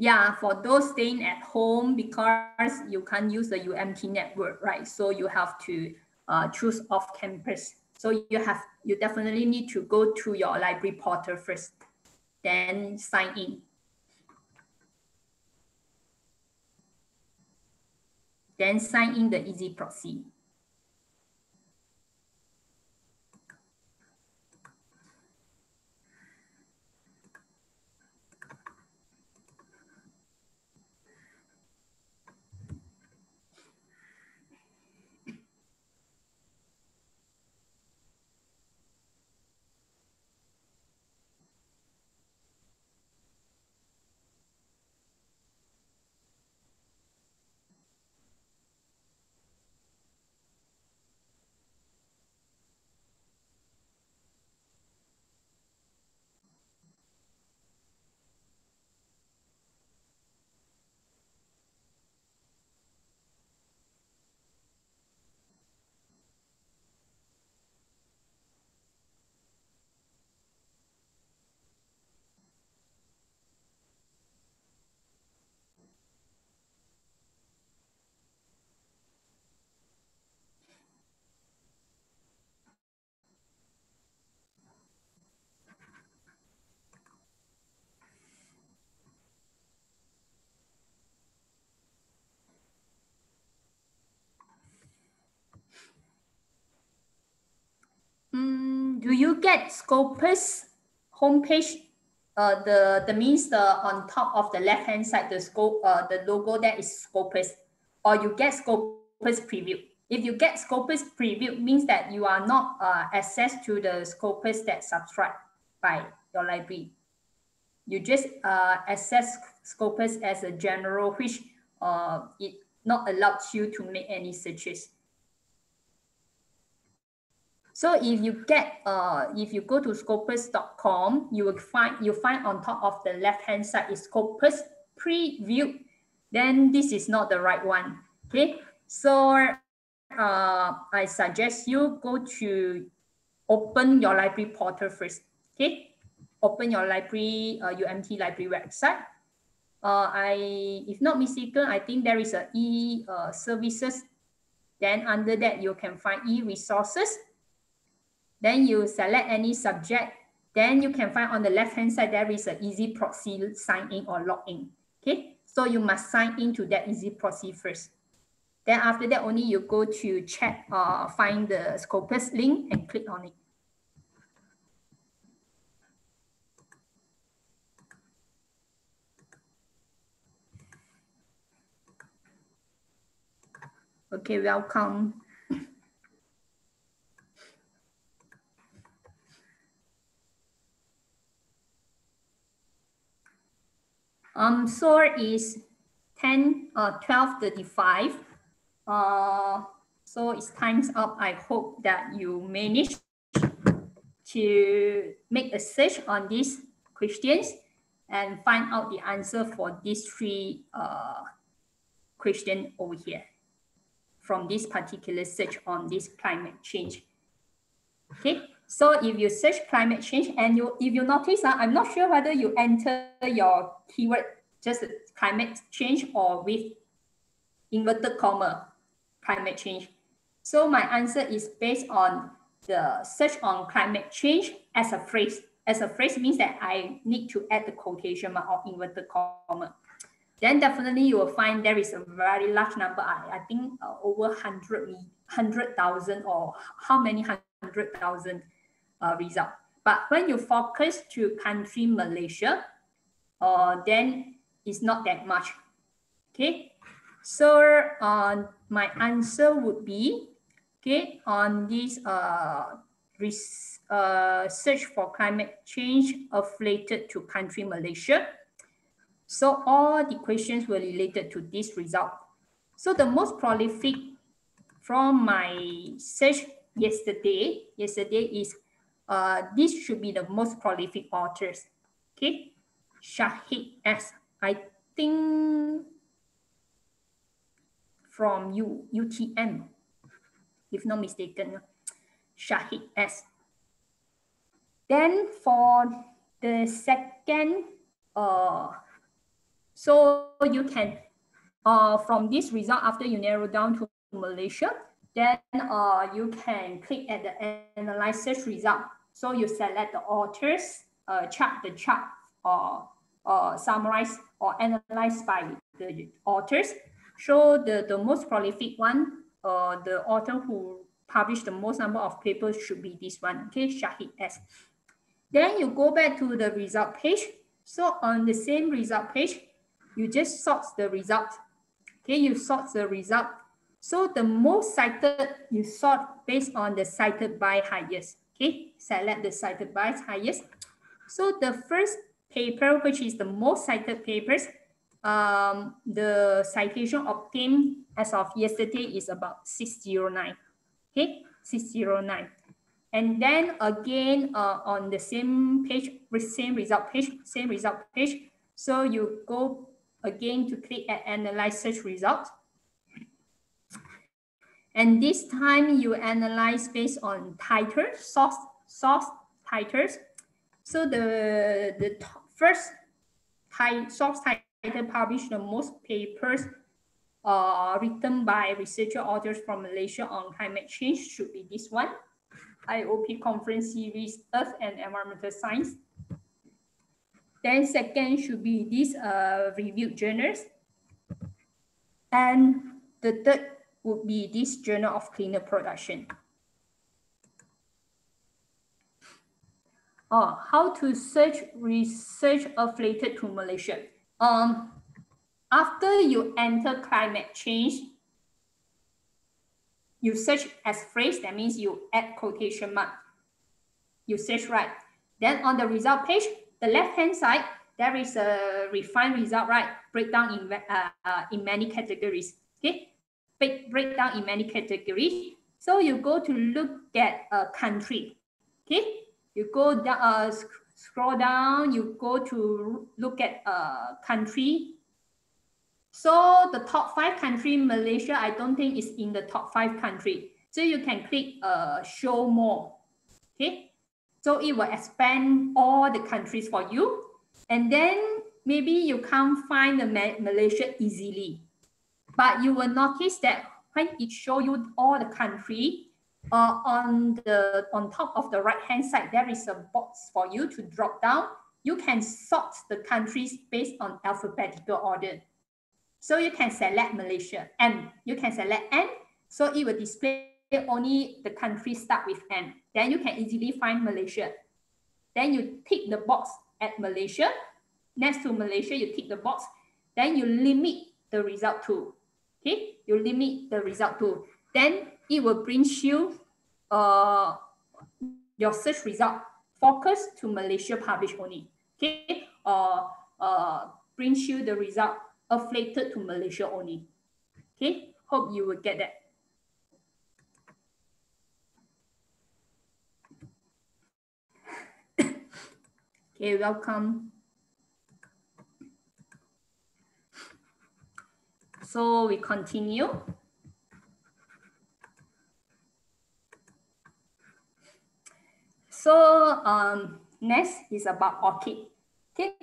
Yeah, for those staying at home, because you can't use the UMT network, right? So you have to choose off campus. So you definitely need to go to your library portal first, then sign in. Then sign in the Easy Proxy. Do you get Scopus homepage? The means the on top of the left hand side the scope the logo that is Scopus, or you get Scopus preview. If you get Scopus preview, means that you are not access to the Scopus that subscribed by your library. You just access Scopus as a general, which it not allows you to make any searches. So if you go to scopus.com, you find on top of the left hand side is Scopus preview. Then this is not the right one. Okay, so I suggest you go to open your library portal first. Okay, open your library UMT library website. If not mistaken, I think there is a services. Then under that you can find resources. Then you select any subject. Then you can find on the left-hand side, there is an Easy Proxy sign in or log in. Okay, so you must sign into that Easy Proxy first. Then after that, only you go to check, find the Scopus link and click on it. Okay, welcome. So is 12:35. So it's time's up. I hope that you managed to make a search on these questions and find out the answer for these three questions over here from this particular search on this climate change. Okay, so if you search climate change and if you notice, I'm not sure whether you enter your keyword just climate change or with inverted comma climate change. So my answer is based on the search on climate change as a phrase. As a phrase means that I need to add the quotation mark or inverted comma. Then definitely you will find there is a very large number. I think over 100,000 or how many 100,000 result. But when you focus to country Malaysia, then it's not that much. Okay, so my answer would be, okay, on this search for climate change affiliated to country Malaysia. So all the questions were related to this result. So the most prolific from my search yesterday is this should be the most prolific authors. Okay, Shahid S. I think from UTM, if not mistaken, Shahid S. Then for the second So you can, from this result, after you narrow down to Malaysia, then you can click at the analyze search result. So you select the authors, chart, or summarize or analyze by the authors. So the most prolific one, the author who published the most number of papers should be this one, okay, Shahid S. Then you go back to the result page. So on the same result page, you just sort the result. Okay, you sort the result. So the most cited, you sort based on the cited by highest. Okay, select the cited by highest. So the first paper, which is the most cited papers, the citation obtained as of yesterday is about 609. Okay, 609. And then again, on the same page, same result page. So you go again to click at analyze search result. And this time you analyze based on title, source titles. So the first source title published the most papers written by researcher authors from Malaysia on climate change should be this one. IOP Conference Series, Earth and Environmental Science. Then second should be these reviewed journals. And the third would be this Journal of Cleaner Production. How to search research affiliated to Malaysia. After you enter climate change, you search as phrase, that means you add quotation mark. You search right. Then on the result page, the left-hand side, there is a refined result, right? Breakdown in many categories. Okay, breakdown in many categories. So you go to look at a country. Okay, you go down, scroll down. You go to look at a country. So the top 5 country, Malaysia, I don't think is in the top 5 country. So you can click show more. Okay, so it will expand all the countries for you. And then maybe you can't find the Malaysia easily, but you will notice that when it shows you all the country, on top of the right hand side, there is a box for you to drop down. You can sort the countries based on alphabetical order. So you can select Malaysia, and you can select N, so it will display only the country start with N. Then you can easily find Malaysia. Then you tick the box at Malaysia. Next to Malaysia, you tick the box. Then you limit the result to. Okay, you limit the result to. Then it will bring you your search result focus to Malaysia published only. Okay, brings you the result affiliated to Malaysia only. Okay, hope you will get that. Okay, welcome. So we continue. So next is about ORCID. Okay,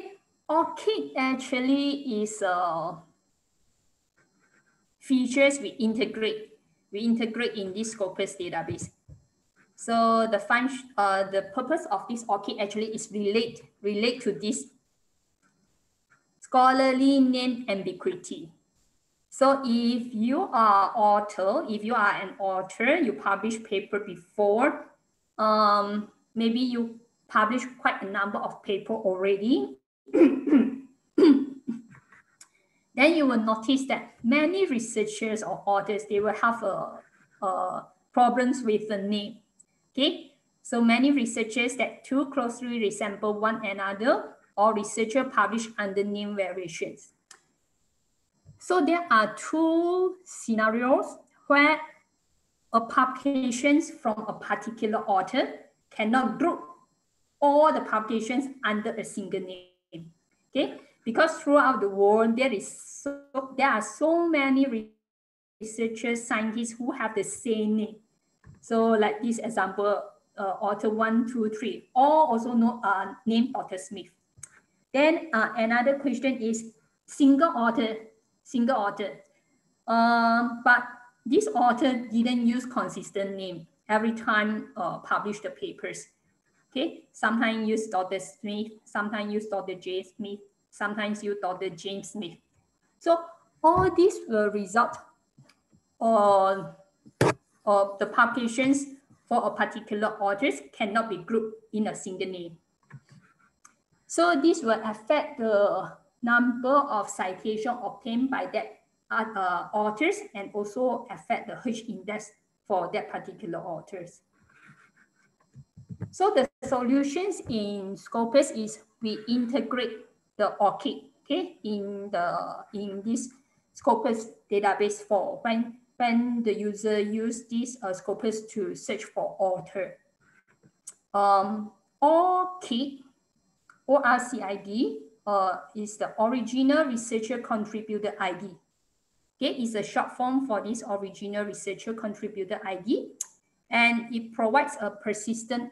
ORCID actually is features we integrate in this Scopus database. So the purpose of this ORCID actually is relate to this scholarly name ambiguity. So if you are an author, you publish paper before, maybe you publish quite a number of paper already. Then you will notice that many researchers or authors, they will have problems with the name. Okay, so many researchers that too closely resemble one another, or researcher publish under name variations. So there are 2 scenarios where a publications from a particular author cannot group all the publications under a single name. Okay, because throughout the world there are so many researchers, scientists who have the same name. So like this example, author 1, 2, 3, all also named Author Smith. Then another question is, single author. But this author didn't use consistent name every time publish the papers. Okay, sometimes use Dr. Smith, sometimes use Dr. J. Smith, sometimes use Dr. James Smith. So all these will result on the publications for a particular authors cannot be grouped in a single name. So this will affect the number of citations obtained by that authors and also affect the H index for that particular authors. So the solutions in Scopus is we integrate the ORCID, okay, in this Scopus database for when the user use this Scopus to search for author. ORCID, ORCID is the Original Researcher Contributor ID. Okay, it's a short form for this Original Researcher Contributor ID. And it provides a persistent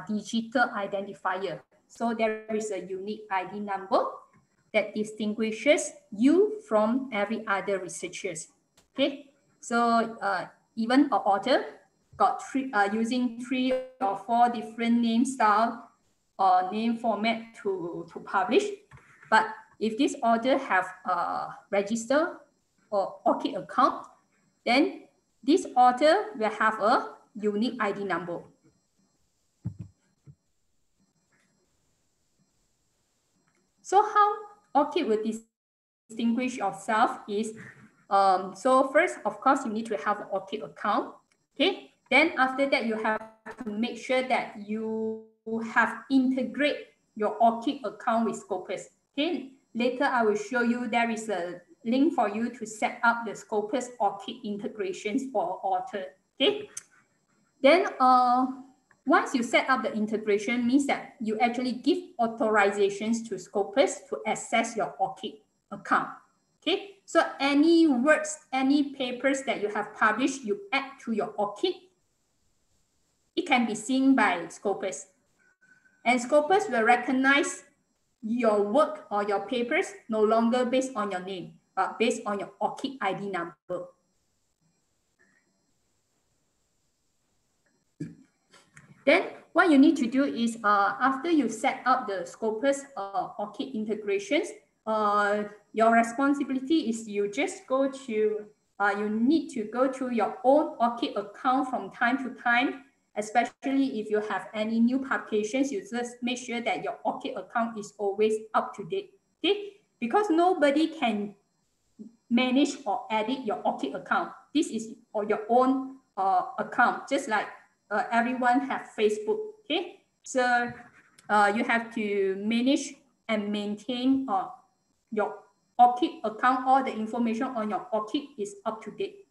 digital identifier. So there is a unique ID number that distinguishes you from every other researchers. Okay, so even an author got using 3 or 4 different name style or name format to publish. But if this author have registered or ORCID account, then this author will have a unique ID number. So how ORCID will distinguish yourself is, so first, of course, you need to have an ORCID account. Okay. Then after that, you have to make sure that you have integrate your ORCID account with Scopus. Okay. Later, I will show you there is a link for you to set up the Scopus ORCID integrations for author. Okay. Then once you set up the integration, means that you actually give authorizations to Scopus to access your ORCID account. Okay, so any works, any papers that you have published, you add to your ORCID, it can be seen by Scopus. And Scopus will recognize your work or your papers no longer based on your name, but based on your ORCID ID number. Then what you need to do is after you set up the Scopus ORCID integrations, your responsibility is you just go to, you need to go to your own ORCID account from time to time, especially if you have any new publications, you just make sure that your ORCID account is always up to date, okay? Because nobody can manage or edit your ORCID account. This is your own account, just like everyone have Facebook, okay? So you have to manage and maintain your ORCID account. All the information on your ORCID is up to date.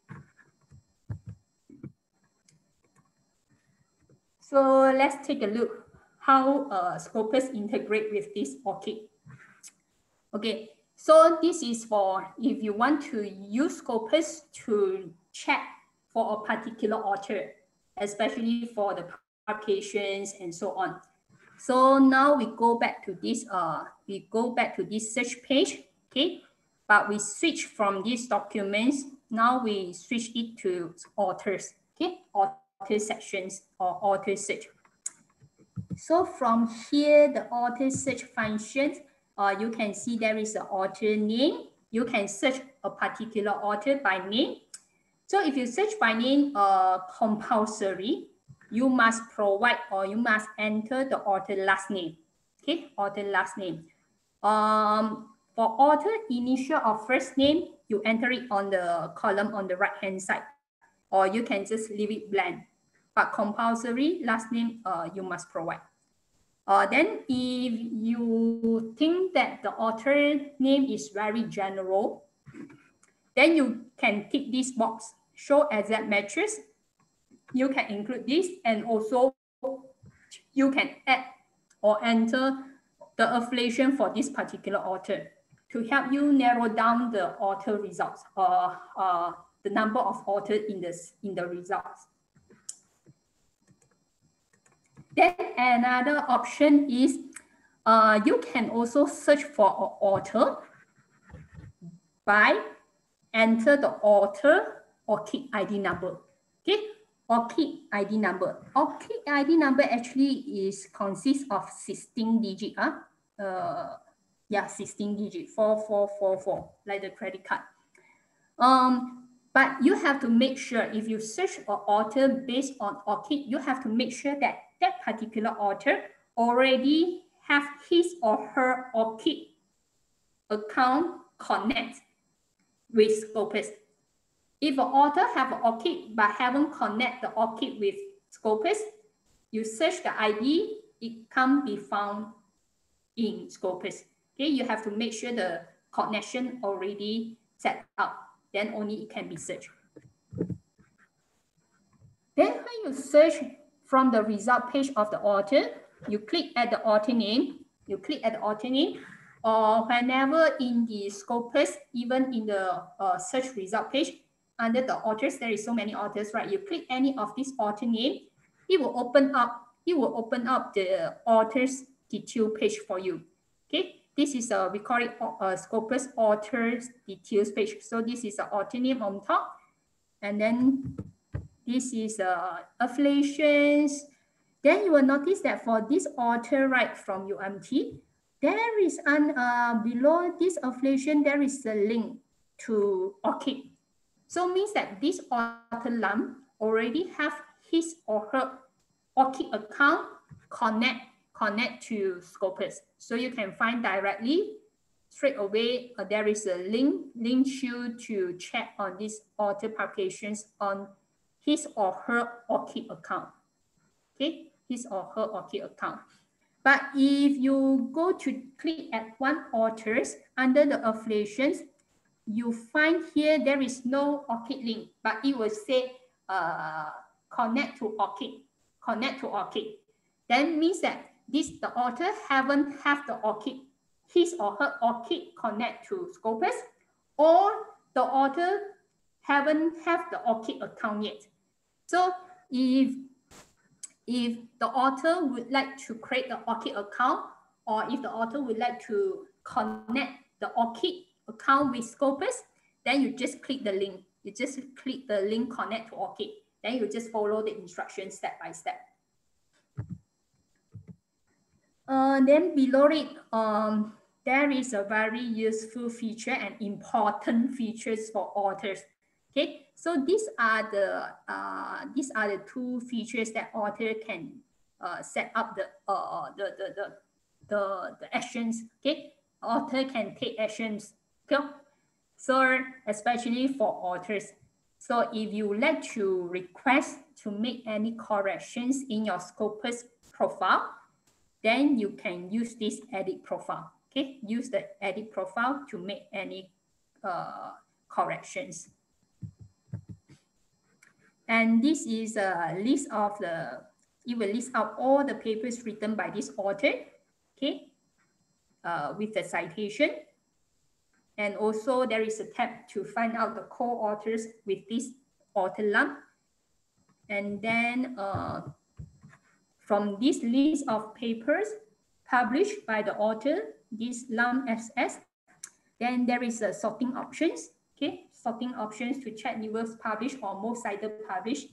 So let's take a look how Scopus integrate with this ORCID. Okay, so this is for if you want to use Scopus to check for a particular author, especially for the publications and so on. So now we go back to this search page, okay? But we switch from these documents. Now we switch it to authors, okay? Author sections or author search. So from here, the author search functions, you can see there is an author name. You can search a particular author by name. So if you search by name, compulsory, you must provide or you must enter the author last name. Okay, author last name. For author initial or first name, you enter it on the column on the right hand side, or you can just leave it blank. But compulsory last name, you must provide. Then if you think that the author name is very general, then you can tick this box, show exact matches. You can include this, and also you can add or enter the affiliation for this particular author to help you narrow down the author results or the number of authors in the results. Then another option is you can also search for an author by enter the author ORCID ID number. Okay, ORCID ID number. ORCID ID number actually consists of 16 digit. Yeah, 16 digit, 4444, like the credit card. But you have to make sure if you search an author based on ORCID, you have to make sure that that particular author already have his or her ORCID account connect with Scopus. If an author have an ORCID but haven't connect the ORCID with Scopus, you search the ID, it can't be found in Scopus. Okay, you have to make sure the connection already set up. Then only it can be searched. Then when you search from the result page of the author, you click at the author name, or whenever in the Scopus, even in the search result page, under the authors, there is so many authors, right? You click any of this author name, it will open up the author's detail page for you. Okay, this is we call it Scopus authors details page. So this is the author name on top, and then this is affiliations. Then you will notice that for this author, right, from UMT, there is below this affiliation, there is a link to ORCID. So means that this author LUM already have his or her ORCID account connect to Scopus. So you can find directly straight away. There is a link you to check on this author publications on his or her ORCID account. Okay, his or her ORCID account. But if you go to click at one authors under the affiliations, you find here there is no ORCID link, but it will say connect to ORCID. Then means that the author haven't have the ORCID, his or her ORCID connect to Scopus, or the author haven't have the ORCID account yet. So if the author would like to create the ORCID account, or if the author would like to connect the ORCID account with Scopus, then you just click the link. You just click the link connect to ORCID. Then you just follow the instructions step by step. Then below it, there is a very useful feature and important features for authors. Okay, so these are the two features that author can set up the actions. Okay, author can take actions. Okay, so especially for authors. So if you like to request to make any corrections in your Scopus profile, then you can use this edit profile. Okay, use the edit profile to make any corrections. And this is a list of it will list out all the papers written by this author, okay, with the citation. And also there is a tab to find out the co-authors with this author LUM. And then from this list of papers published by the author, this LUM SS, then there is a sorting options. Okay, sorting options to check newest published or most cited published.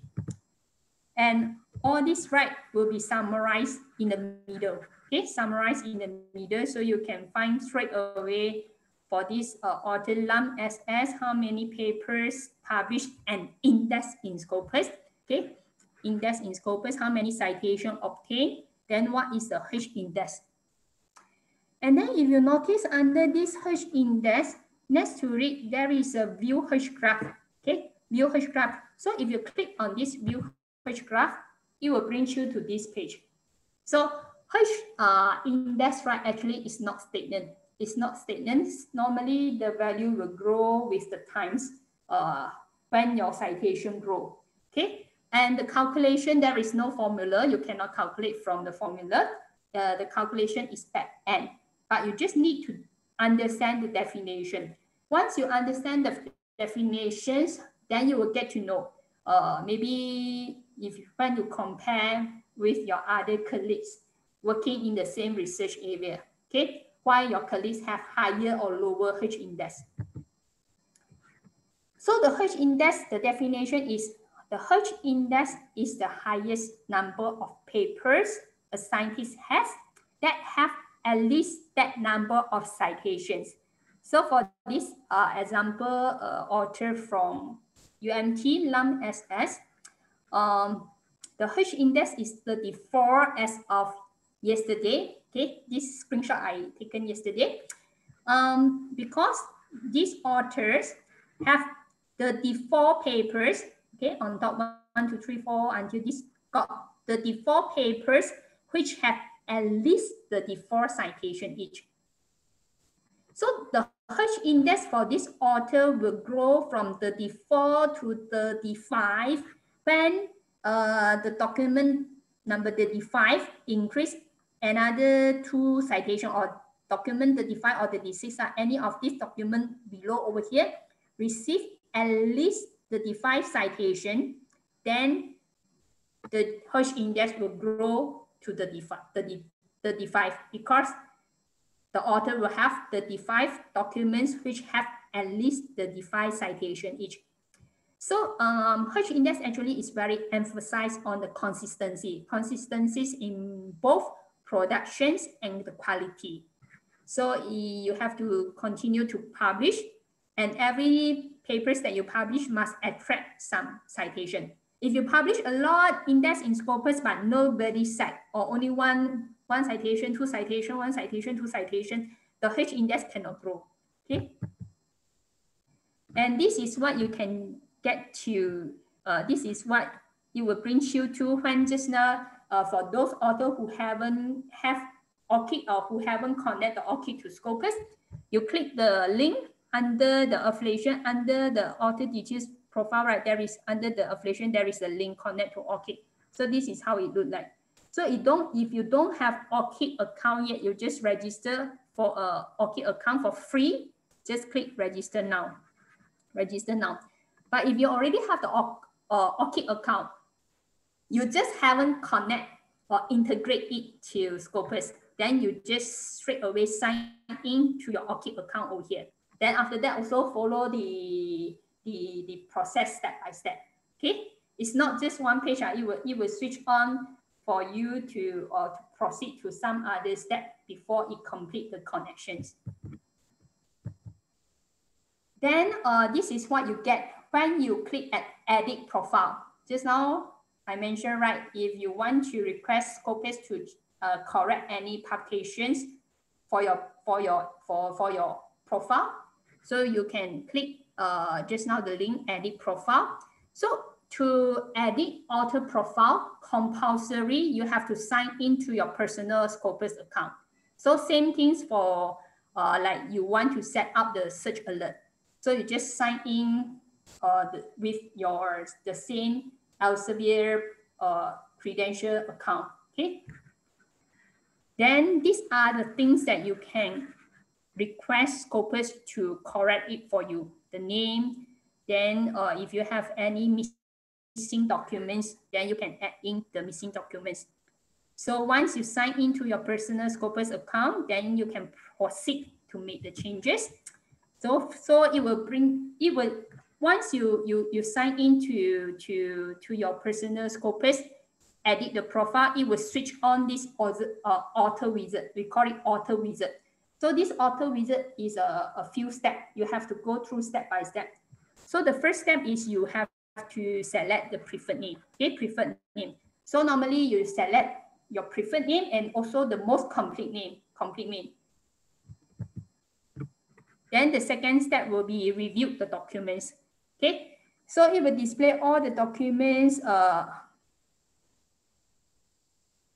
And all this right will be summarized in the middle. Okay, summarized in the middle, so you can find straight away for this author LUM SS how many papers published and indexed in Scopus. Okay, index in Scopus, how many citations obtained, then what is the H index. And then if you notice under this H index, next to it, there is a view H graph. Okay, view H graph. So if you click on this view H graph, it will bring you to this page. So H index, right, actually is not stagnant. It's not stagnant. Normally the value will grow with the times when your citation grow. Okay, and the calculation, there is no formula. You cannot calculate from the formula. The calculation is back end, but you just need to understand the definition. Once you understand the definitions, then you will get to know maybe when you compare with your other colleagues working in the same research area, okay, why your colleagues have higher or lower H index. So the H index, the definition is the H index is the highest number of papers a scientist has that have at least that number of citations. So for this example, author from UMT, Lam SS, the H index is 34 as of yesterday. Okay, this screenshot I taken yesterday. Because these authors have 34 papers, okay, on top 1, 2, 3, 4 until this got 34 papers which have at least 34 citation each. So the H index for this author will grow from 34 to 35 when the document number 35 increase another 2 citation, or document 35 or 36 are any of these documents below over here receive at least 35 citation, then the H index will grow to 35 because the author will have 35 documents which have at least 35 citation each. So H index actually is very emphasized on the consistencies in both productions and the quality. So you have to continue to publish, and every papers that you publish must attract some citation. If you publish a lot index in Scopus but nobody cite, or only one citation, 2 citation, 1 citation, 2 citation, the H index cannot grow. Okay, and this is what you can get to. This is what it will bring you to when just now for those authors who haven't have ORCID or who haven't connect the ORCID to Scopus, you click the link under the affiliation, under the author details profile, right? There is under the affiliation, there is a link connect to ORCID. So this is how it look like. So if you don't have ORCID account yet, you just register for a ORCID account for free. Just click register now. Register now. But if you already have the ORCID account, you just haven't connect or integrate it to Scopus, then you just straight away sign in to your ORCID account over here. Then after that, also follow the process step by step. Okay, it's not just one page. It will switch on for you to proceed to some other step before it complete the connections. Then this is what you get when you click at edit profile. Just now I mentioned, right, if you want to request Scopus to correct any publications for your profile, so you can click just now the link edit profile. So to edit author profile, compulsory you have to sign into your personal Scopus account. So same things for like you want to set up the search alert. So you just sign in with the same Elsevier credential account. Okay. Then these are the things that you can request Scopus to correct it for you. The name. Then if you have any missing documents, then you can add in the missing documents. So once you sign into your personal Scopus account, then you can proceed to make the changes. So it will once you sign into your personal Scopus, edit the profile, it will switch on this author wizard. We call it author wizard. So this author wizard is a few steps. You have to go through step by step. So the first step is you have to select the preferred name. Okay, preferred name. So normally you select your preferred name and also the most complete name. Then the second step will be review the documents. Okay, so it will display all the documents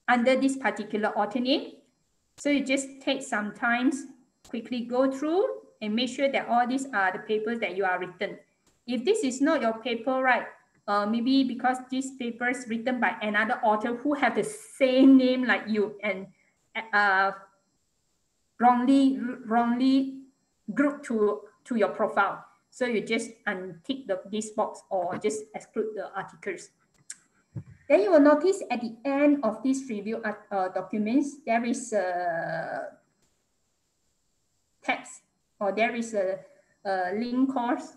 under this particular author name. So you just take some time, quickly go through and make sure that all these are the papers that you are written. If this is not your paper, right, maybe because this paper is written by another author who have the same name like you and wrongly group to your profile. So you just untick this box or just exclude the articles. Then you will notice at the end of this review documents, there is a text or there is a link course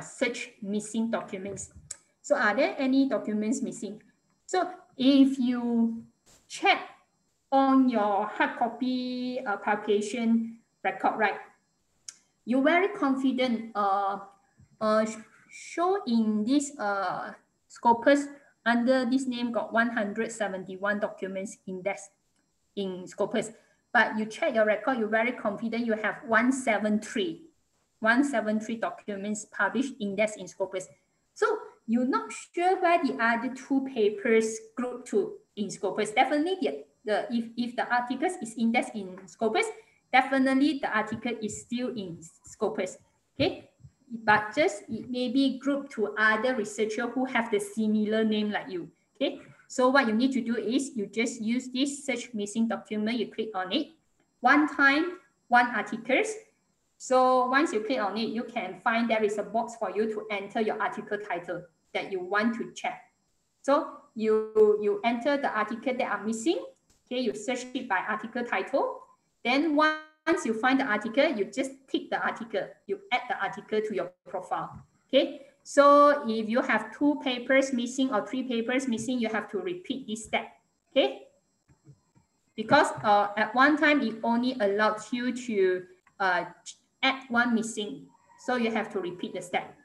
search missing documents. So are there any documents missing? So if you check on your hard copy publication record, right, you're very confident show in this Scopus under this name got 171 documents index in Scopus. But you check your record, you're very confident you have 173 documents published index in Scopus. So you're not sure where the other two papers group to in Scopus. Definitely if the articles is indexed in Scopus, definitely the article is still in Scopus. Okay, but just it may be grouped to other researchers who have the similar name like you. Okay, so what you need to do is you just use this search missing document, you click on it, one time, one articles. So once you click on it, you can find there is a box for you to enter your article title that you want to check. So you enter the article that are missing. Okay, you search it by article title. Then once you find the article, you just tick the article. You add the article to your profile. Okay, so if you have 2 papers missing or 3 papers missing, you have to repeat this step. Okay, because at one time it only allows you to add 1 missing. So you have to repeat the step.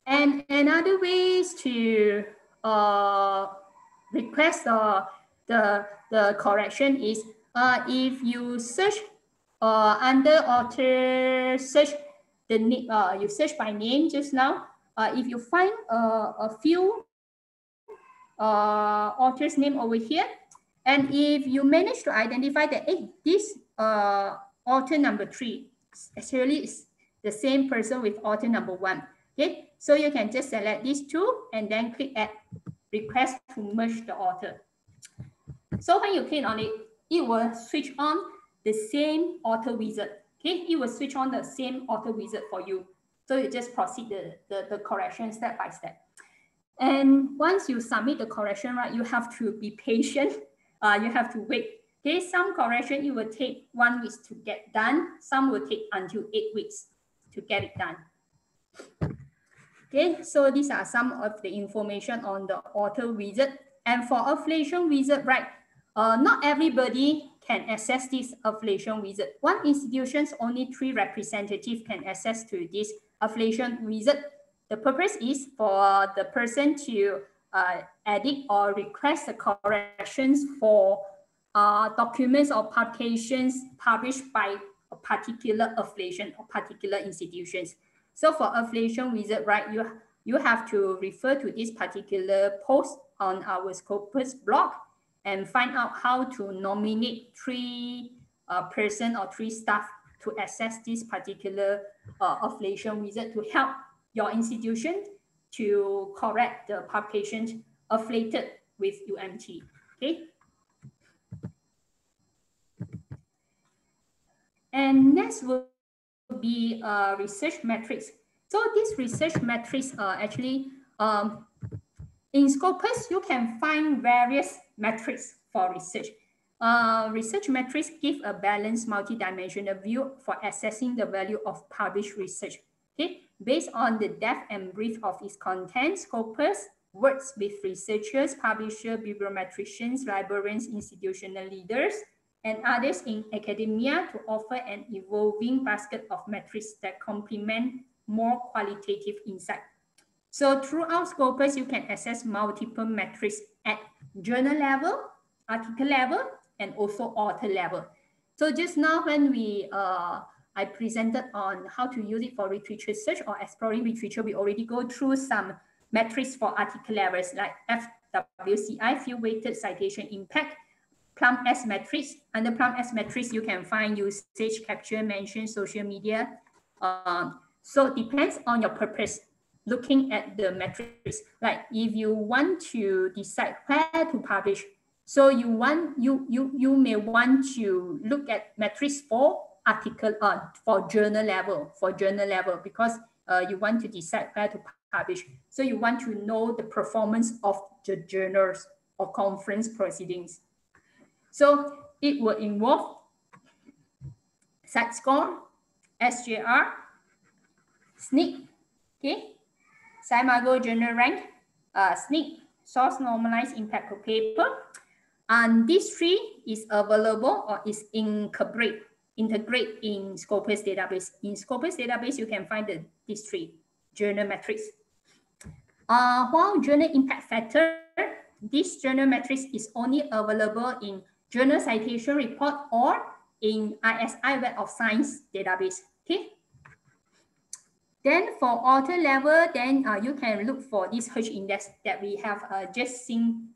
And another way is to request the correction is if you search under author search the you search by name just now. If you find a few author's name over here, and if you manage to identify that this author number 3 actually is the same person with author number 1. Okay, so you can just select these 2 and then click at request to merge the author. So when you click on it, it will switch on the same author wizard. Okay, it will switch on the same author wizard for you. So you just proceed the correction step by step. And once you submit the correction, right, you have to be patient. You have to wait. Okay, some correction it will take 1 week to get done. Some will take until 8 weeks to get it done. Okay, so these are some of the information on the author wizard. And for affiliation wizard, right, not everybody can access this affiliation wizard. One institution's only 3 representatives can access to this affiliation wizard. The purpose is for the person to edit or request the corrections for documents or publications published by a particular affiliation or particular institutions. So for affiliation wizard, right, you have to refer to this particular post on our Scopus blog and find out how to nominate 3 person or 3 staff to access this particular affiliation wizard to help your institution to correct the publications affiliated with UMT. Okay. And next will be research metrics. So this research metrics actually in Scopus, you can find various metrics for research. Research metrics give a balanced multidimensional view for assessing the value of published research. Okay, based on the depth and breadth of its content, Scopus works with researchers, publishers, bibliometricians, librarians, institutional leaders, and others in academia to offer an evolving basket of metrics that complement more qualitative insight. So throughout Scopus, you can access multiple metrics at journal level, article level, and also author level. So just now when I presented on how to use it for literature search or exploring literature, we already go through some metrics for article levels like FWCI, Field Weighted Citation Impact, Plum S matrix. Under Plum S matrix, you can find usage, capture, mention, social media. So it depends on your purpose. Looking at the metrics, like if you want to decide where to publish, so you may want to look at metrics for article for journal level, because you want to decide where to publish. So you want to know the performance of the journals or conference proceedings. So it will involve site score, SJR, SNCC, okay, Scimago Journal Rank, SNCC, Source Normalized Impact per Paper. And these three is available or is integrate in Scopus database. In Scopus database, you can find these three journal metrics. While journal impact factor, this journal metrics is only available in Journal Citation Report or in ISI Web of Science database. Okay. Then for author level, then you can look for this H index that we have just seen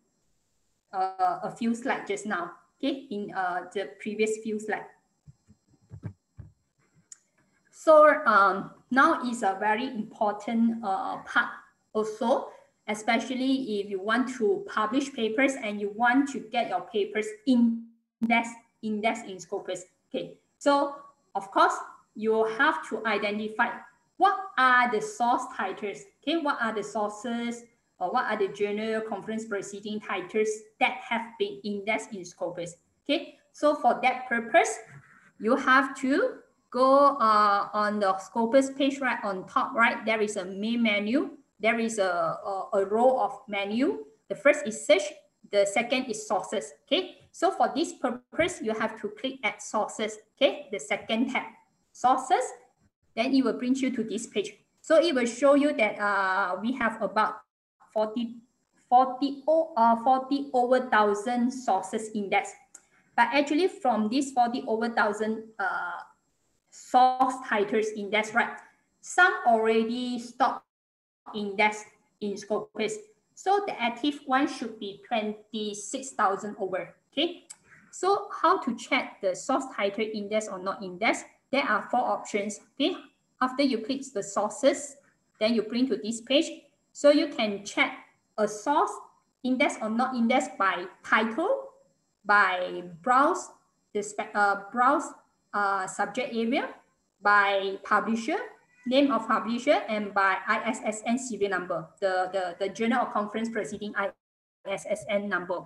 a few slides just now. Okay, in the previous few slides. So now is a very important part also, especially if you want to publish papers and you want to get your papers index in Scopus. Okay, so of course you have to identify what are the source titles. Okay, what are the sources or what are the journal conference proceeding titles that have been indexed in Scopus. Okay, so for that purpose, you have to go on the Scopus page right on top, right? There is a main menu. There is a row of menu. The first is search. The second is sources. Okay. So for this purpose, you have to click at sources. Okay. The second tab, sources. Then it will bring you to this page. So it will show you that we have about 40 over 1,000 sources index. But actually from these 40 over 1,000 source titles index, right? Some already stopped index in Scopus. So the active one should be 26,000 over. Okay. So how to check the source title index or not index? There are 4 options. Okay. After you click the sources, then you bring to this page. So you can check a source index or not index by title, by browse the subject area, by publisher, name of publisher, and by ISSN serial number, the journal or conference proceeding ISSN number.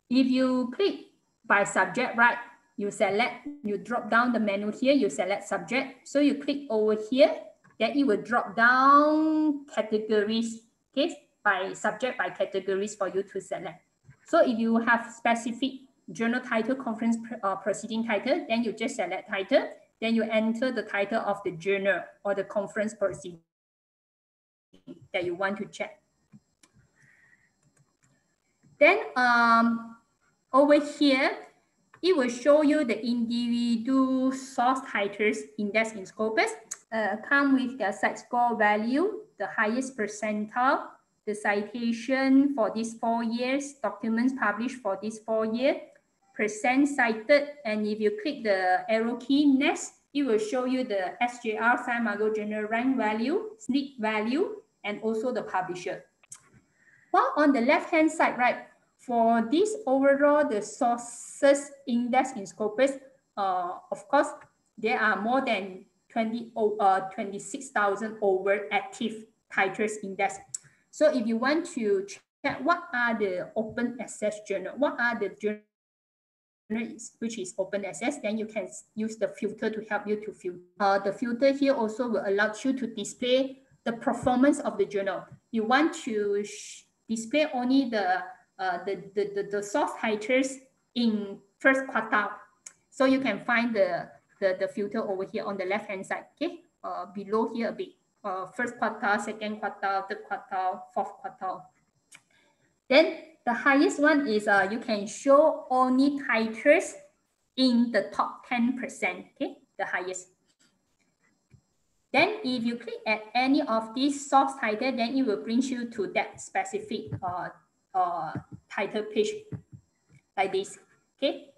If you click by subject, right, you drop down the menu here, you select subject. So you click over here, then it will drop down categories, okay, by subject, by categories for you to select. So if you have specific journal title, conference proceeding title, then you just select title, then you enter the title of the journal or the conference proceeding that you want to check. Then over here, it will show you the individual source titles index in Scopus, come with their site score value, the highest percentile, the citation for these 4 years, documents published for these 4 years, percent cited, and if you click the arrow key next, it will show you the SJR Scimago Journal rank value, SNCC value, and also the publisher. While on the left-hand side, right, for this overall, the sources index in Scopus, of course, there are more than 26,000 over active titles index. So if you want to check what are the open access journal, what are the journals which is open access, then you can use the filter to help you to filter. The filter here also will allow you to display the performance of the journal. You want to display only the source titles in first quartile. So you can find the filter over here on the left-hand side, okay? Below here a bit. First quartile, second quartile, third quartile, fourth quartile. Then the highest one is you can show only titles in the top 10%, okay? The highest. Then if you click at any of these source title, then it will bring you to that specific title page like this, okay?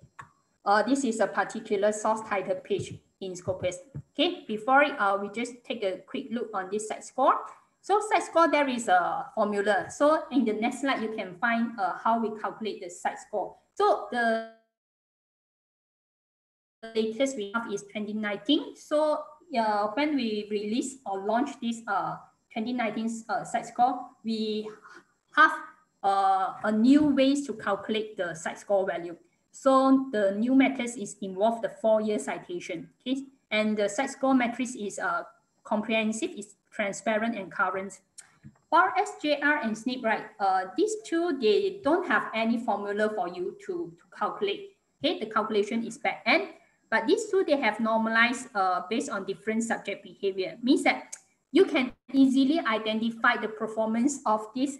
This is a particular source title page in Scopus, okay? Before it, we just take a quick look on this site score. So site score, there is a formula. So in the next slide, you can find how we calculate the site score. So the latest we have is 2019. So when we release or launch this 2019 site score, we have a new ways to calculate the site score value. So the new methods is involve the 4-year citation, okay? And the site score matrix is comprehensive, it's transparent and current. For SJR and SNP, right, these two, they don't have any formula for you to calculate. Okay, the calculation is back end, but these two, they have normalized based on different subject behavior. Means that you can easily identify the performance of this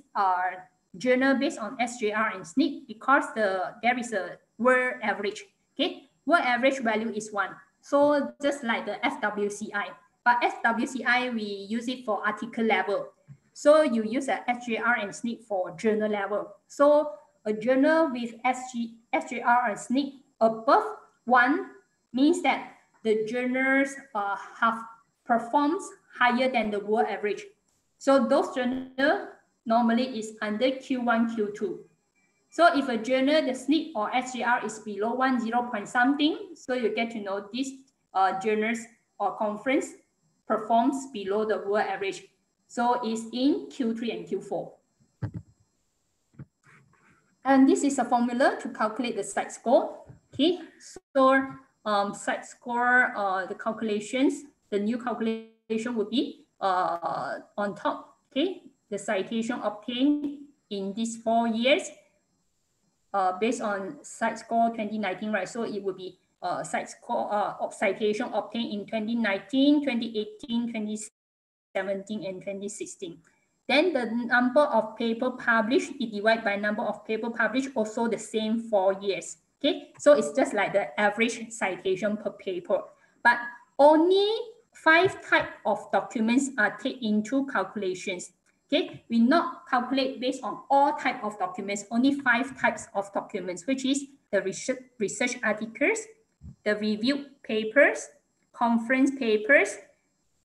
journal based on SJR and SNP because there is a world average. Okay, world average value is 1. So just like the FWCI, but FWCI, we use it for article level. So you use a SJR and SNP for journal level. So a journal with SJR and SNP above 1 means that the journals have performed higher than the world average. So those journals normally is under Q1, Q2. So if a journal, the SNP or SJR is below 1, 0 point something, so you get to know these journals or conference performs below the world average. So it's in Q3 and Q4. And this is a formula to calculate the site score. Okay, so site score, the calculations, the new calculation would be on top. Okay, the citation obtained in these 4 years based on site score 2019, right? So it would be site score citation obtained in 2019, 2018, 2017, and 2016. Then the number of paper published is divided by number of paper published, also the same 4 years. Okay, so it's just like the average citation per paper. But only 5 types of documents are taken into calculations. Okay, we not calculate based on all types of documents, only 5 types of documents, which is the research articles, the review papers, conference papers,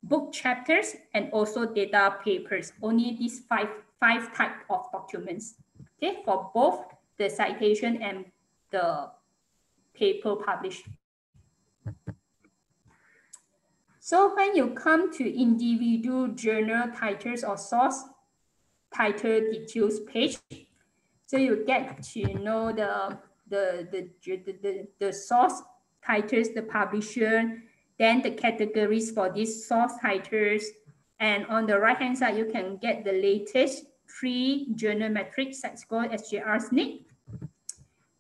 book chapters, and also data papers. Only these five types of documents. Okay, for both the citation and the paper published. So when you come to individual journal titles or source title details page, so you get to know the source titles, the publisher, then the categories for these source titles, and on the right hand side you can get the latest 3 journal metrics, site score, SJR, SNP.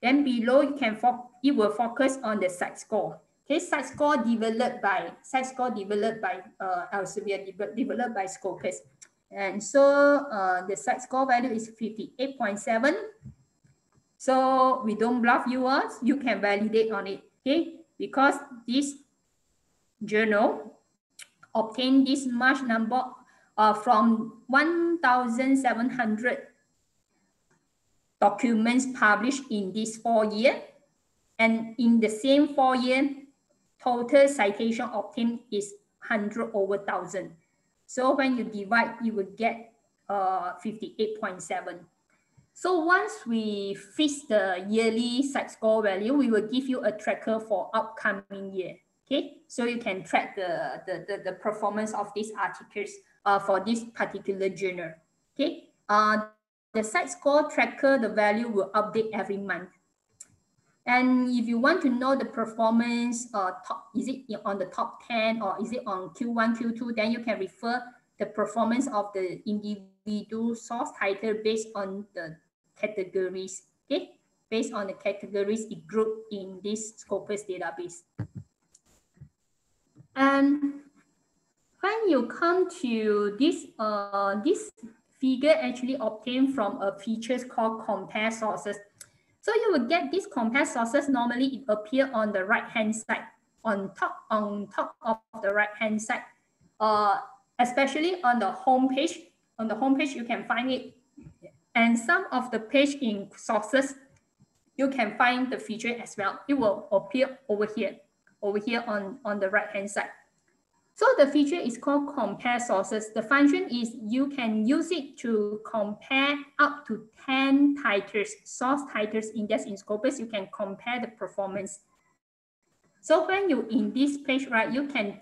Then below it will focus on the site score. Okay, site score developed by Elsevier, developed by Scopus. And so the site score value is 58.7. So we don't bluff viewers, you can validate on it, okay? Because this journal obtained this much number from 1,700 documents published in this 4 years. And in the same 4 years, total citation obtained is 100 over 1,000. So when you divide, you will get 58.7. So once we fix the yearly site score value, we will give you a tracker for upcoming year. Okay, so you can track the performance of these articles for this particular journal. Okay, the site score tracker, the value will update every month. And if you want to know the performance, is it on the top 10 or is it on Q1, Q2, then you can refer the performance of the individual source title based on the categories. Okay, based on the categories it grouped in this Scopus database. And when you come to this, this figure actually obtained from a feature called compare sources. So you will get these compare sources. Normally it appears on the right hand side, on top of the right hand side, especially on the home page. On the home page you can find it, and some of the page in sources you can find the feature as well. It will appear over here on the right hand side. So the feature is called compare sources. The function is you can use it to compare up to 10 titles, source titles indexed in Scopus. You can compare the performance. So when you in this page, right, you can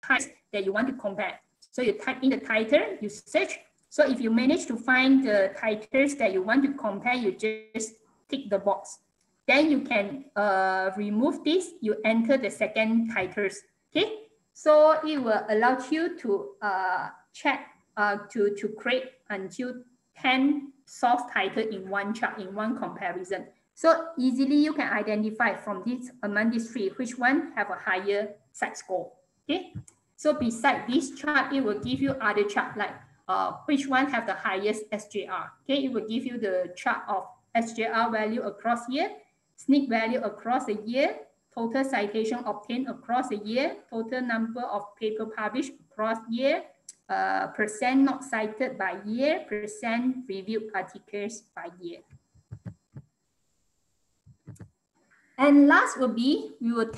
type that you want to compare. So you type in the title, you search. So if you manage to find the titles that you want to compare, you just tick the box. Then you can remove this, you enter the second titles, okay? So it will allow you to check, to create until 10 source title in one chart, in one comparison. So easily you can identify from this, among these three, which one have a higher site score, okay? So beside this chart, it will give you other chart like which one have the highest SJR, okay? It will give you the chart of SJR value across year, SNP value across a year, total citation obtained across a year, total number of paper published across year, percent not cited by year, percent reviewed articles by year. And last will be, we will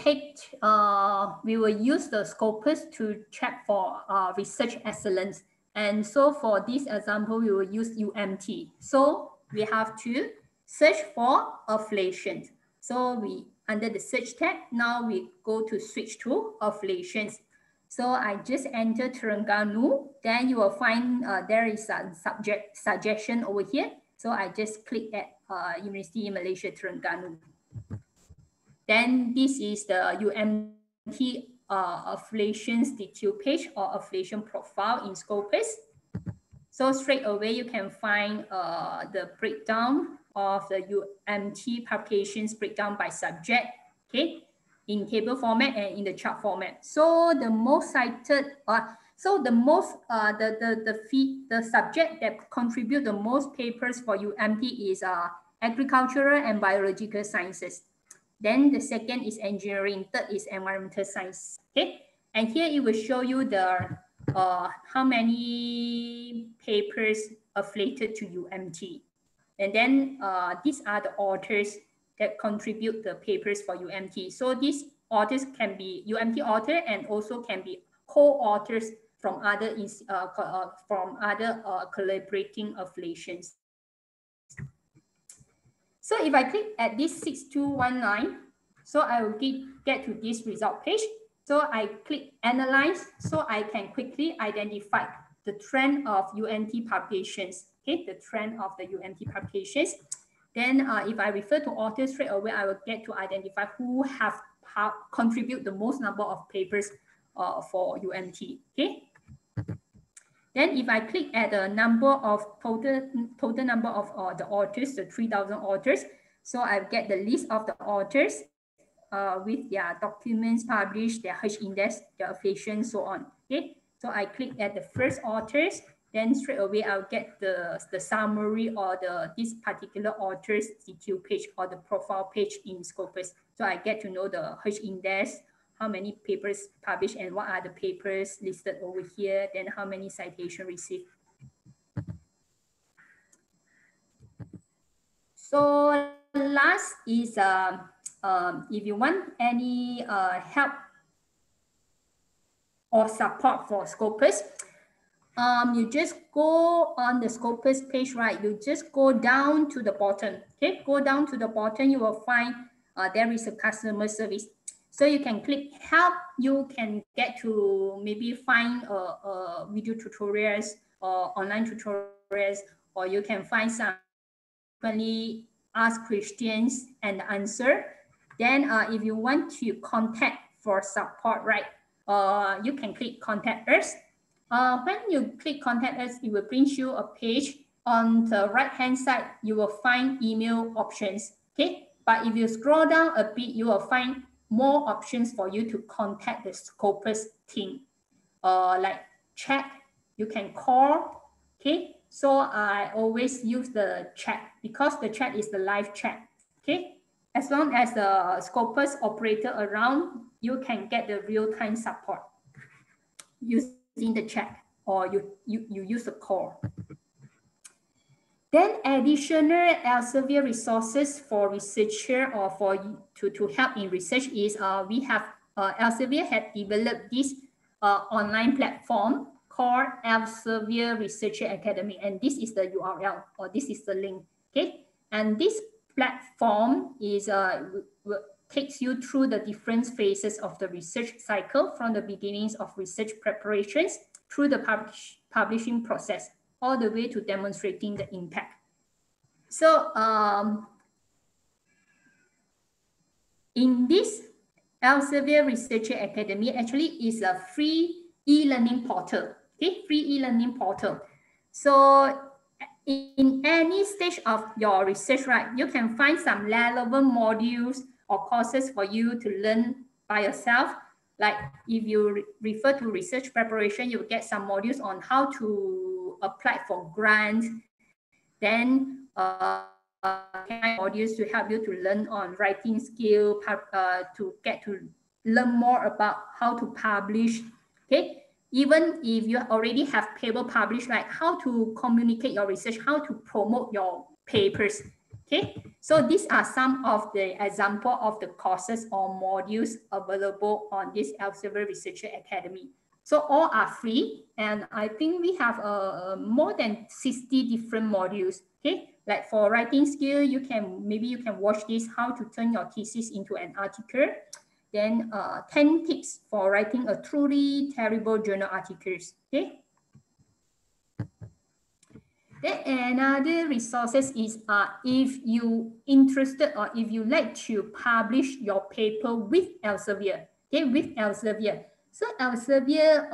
use the Scopus to check for research excellence. And so for this example, we will use UMT. So we have to search for affiliations. So we, under the search tab, now we go to switch to affiliations. So I just enter Terengganu, then you will find there is a subject suggestion over here. So I just click at University in Malaysia, Terengganu. Then this is the UMT affiliations detail page or affiliation profile in Scopus. So straight away you can find the breakdown of the UMT publications breakdown by subject, okay, in table format and in the chart format. So the most cited, the subject that contribute the most papers for UMT is agricultural and biological sciences. Then the second is engineering, third is environmental science, okay? And here it will show you the how many papers affiliated to UMT. And then these are the authors that contribute the papers for UMT. So these authors can be UMT author and also can be co-authors from other collaborating affiliations. So if I click at this 6219, so I will get to this result page. So I click analyze, so I can quickly identify the trend of UMT publications, okay, the trend of the UMT publications. Then if I refer to authors straight away, I will get to identify who have contribute the most number of papers for UMT, okay. Then if I click at the number of total number of the authors, the 3,000 authors, so I get the list of the authors with their documents published, their H index, their affiliation, so on. Okay, so I click at the first authors, then straight away I'll get the summary or this particular author's detail page or the profile page in Scopus. So I get to know the H index, how many papers published and what are the papers listed over here, then how many citations received. So last is if you want any help or support for Scopus, you just go on the Scopus page, right? You just go down to the bottom, okay? Go down to the bottom, you will find there is a customer service. So you can click help, you can get to maybe find video tutorials or online tutorials, or you can find some frequently asked questions and answer. Then if you want to contact for support, right, you can click contact us. When you click contact us, it will bring you a page. On the right hand side, you will find email options, okay? But if you scroll down a bit, you will find more options for you to contact the Scopus team. Like chat, you can call, okay? So I always use the chat because the chat is the live chat, okay? As long as the Scopus operator around, you can get the real-time support using the chat, or you use the call. Then additional Elsevier resources for researcher or for to help in research is we have Elsevier had developed this online platform called Elsevier Researcher Academy, and this is the URL or this is the link, okay? And this platform is takes you through the different phases of the research cycle from the beginnings of research preparations through the publishing process, all the way to demonstrating the impact. So in this Elsevier Researcher Academy actually is a free e-learning portal, okay, free e-learning portal. So in any stage of your research, right, you can find some relevant modules or courses for you to learn by yourself. Like if you refer to research preparation, you will get some modules on how to apply for grants. Then modules to help you to learn on writing skill, to get to learn more about how to publish. Okay, even if you already have paper published, like how to communicate your research, how to promote your papers. Okay, so these are some of the example of the courses or modules available on this Elsevier Researcher Academy. So all are free, and I think we have more than 60 different modules. Okay, like for writing skill, maybe you can watch this, how to turn your thesis into an article. Then 10 tips for writing a truly terrible journal articles. Okay. Then another resources is if you interested or if you like to publish your paper with Elsevier. Okay, with Elsevier. So Elsevier,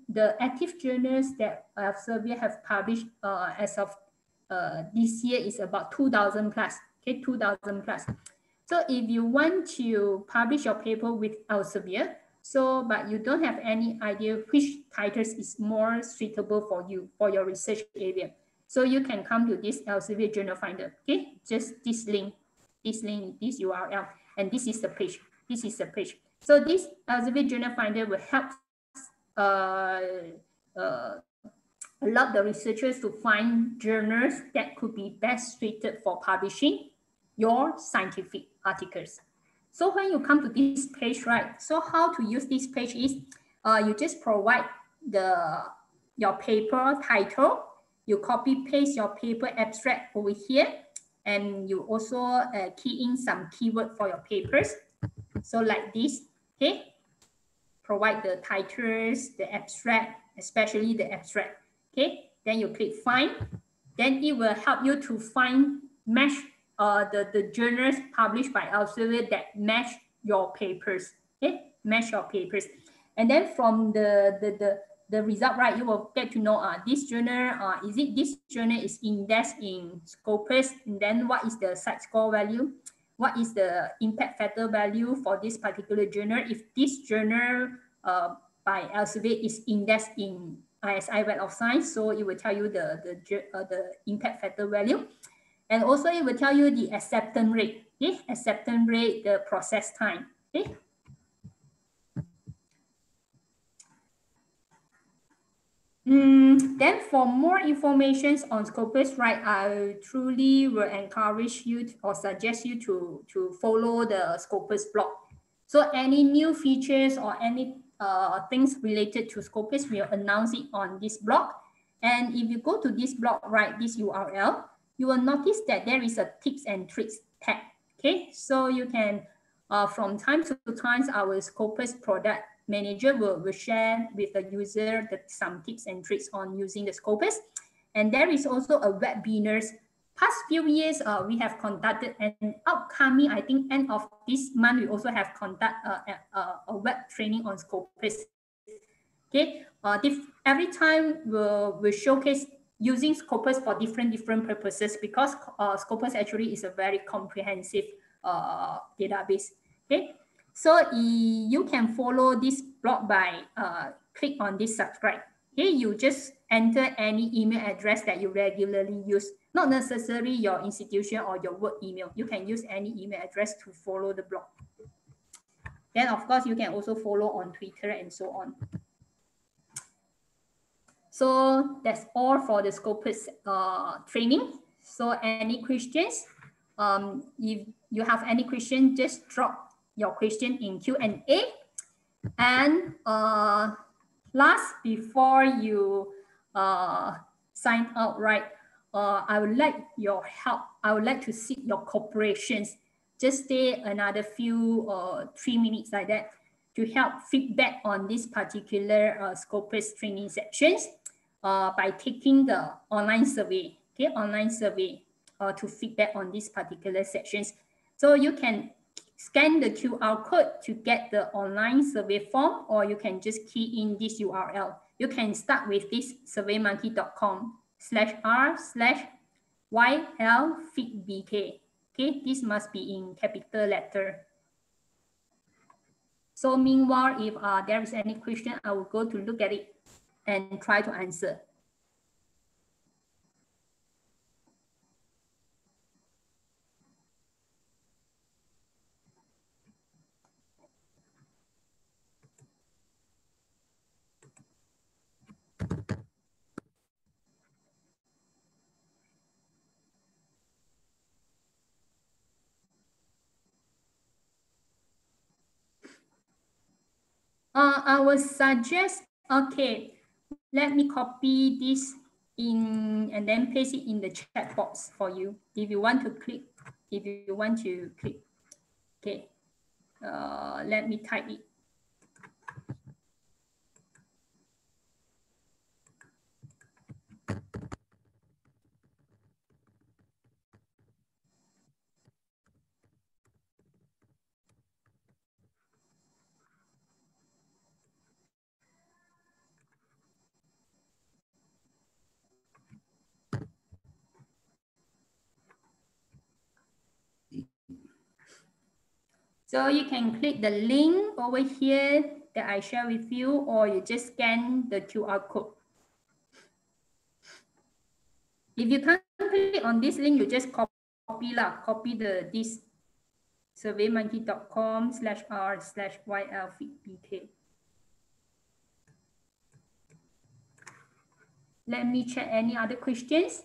the active journals that Elsevier have published as of this year is about 2,000 plus. Okay, 2,000 plus. So if you want to publish your paper with Elsevier, but you don't have any idea which titles is more suitable for you, for your research area. So you can come to this Elsevier Journal Finder, okay? Just this link, this URL, and this is the page. This is the page. So this Elsevier Journal Finder will help allow the researchers to find journals that could be best suited for publishing your scientific articles. So when you come to this page, right? So how to use this page is you just provide your paper title, you copy paste your paper abstract over here, and you also key in some keyword for your papers. So like this, okay? Provide the titles, the abstract, especially the abstract. Okay, then you click find. Then it will help you to match the journals published by Elsevier that match your papers. Okay, match your papers. And then from the result, right, you will get to know this journal, this journal is indexed in Scopus, and then what is the site score value? What is the impact factor value for this particular journal? If this journal by Elsevier is indexed in ISI Web of Science, so it will tell you the impact factor value. And also it will tell you the acceptance rate, okay? Acceptance rate, the process time, okay? Then for more information on Scopus, right, I truly will encourage you or suggest you to follow the Scopus blog. So any new features or any things related to Scopus, we'll announce it on this blog. And if you go to this blog, right, this URL, you will notice that there is a tips and tricks tab. Okay, so you can, from time to time, our Scopus product manager will share with the user some tips and tricks on using the Scopus. And there is also a webinars. Past few years, we have conducted an upcoming, I think end of this month, we also have conducted a web training on Scopus. Okay, every time we'll showcase using Scopus for different purposes, because Scopus actually is a very comprehensive database. Okay, so you can follow this blog by click on this subscribe. Okay, you just enter any email address that you regularly use, not necessarily your institution or your work email. You can use any email address to follow the blog. Then of course you can also follow on Twitter and so on. So that's all for the Scopus training. So any questions? If you have any question, just drop your question in Q&A. And last, before you sign out, right, I would like your help. I would like to seek your cooperations. Just stay another few 3 minutes like that to help feedback on this particular Scopus training sections by taking the online survey, okay, online survey to feedback on these particular sections. So you can scan the QR code to get the online survey form, or you can just key in this URL. You can start with this surveymonkey.com/r/ylfitbk. Okay, this must be in capital letter. So meanwhile, if there is any question, I will go to look at it and try to answer. I will suggest, okay, let me copy this in and then paste it in the chat box for you. If you want to click, okay, let me type it. So you can click the link over here that I share with you, or you just scan the QR code. If you can't click on this link, you just copy this surveymonkey.com/r/ylfitbk. Let me check any other questions.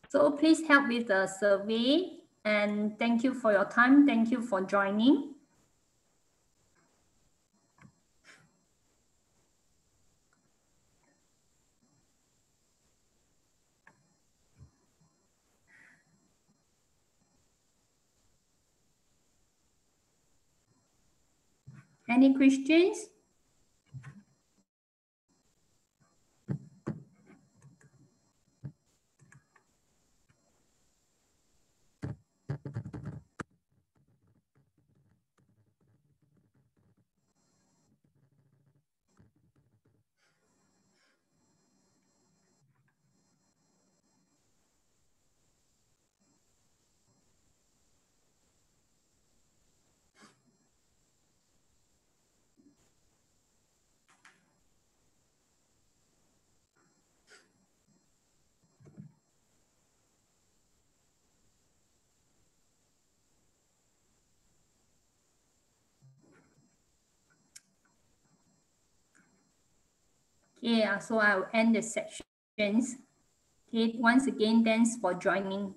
So please help with the survey, and thank you for your time. Thank you for joining. Any questions? Okay, so I will end the sections. Okay, once again, thanks for joining.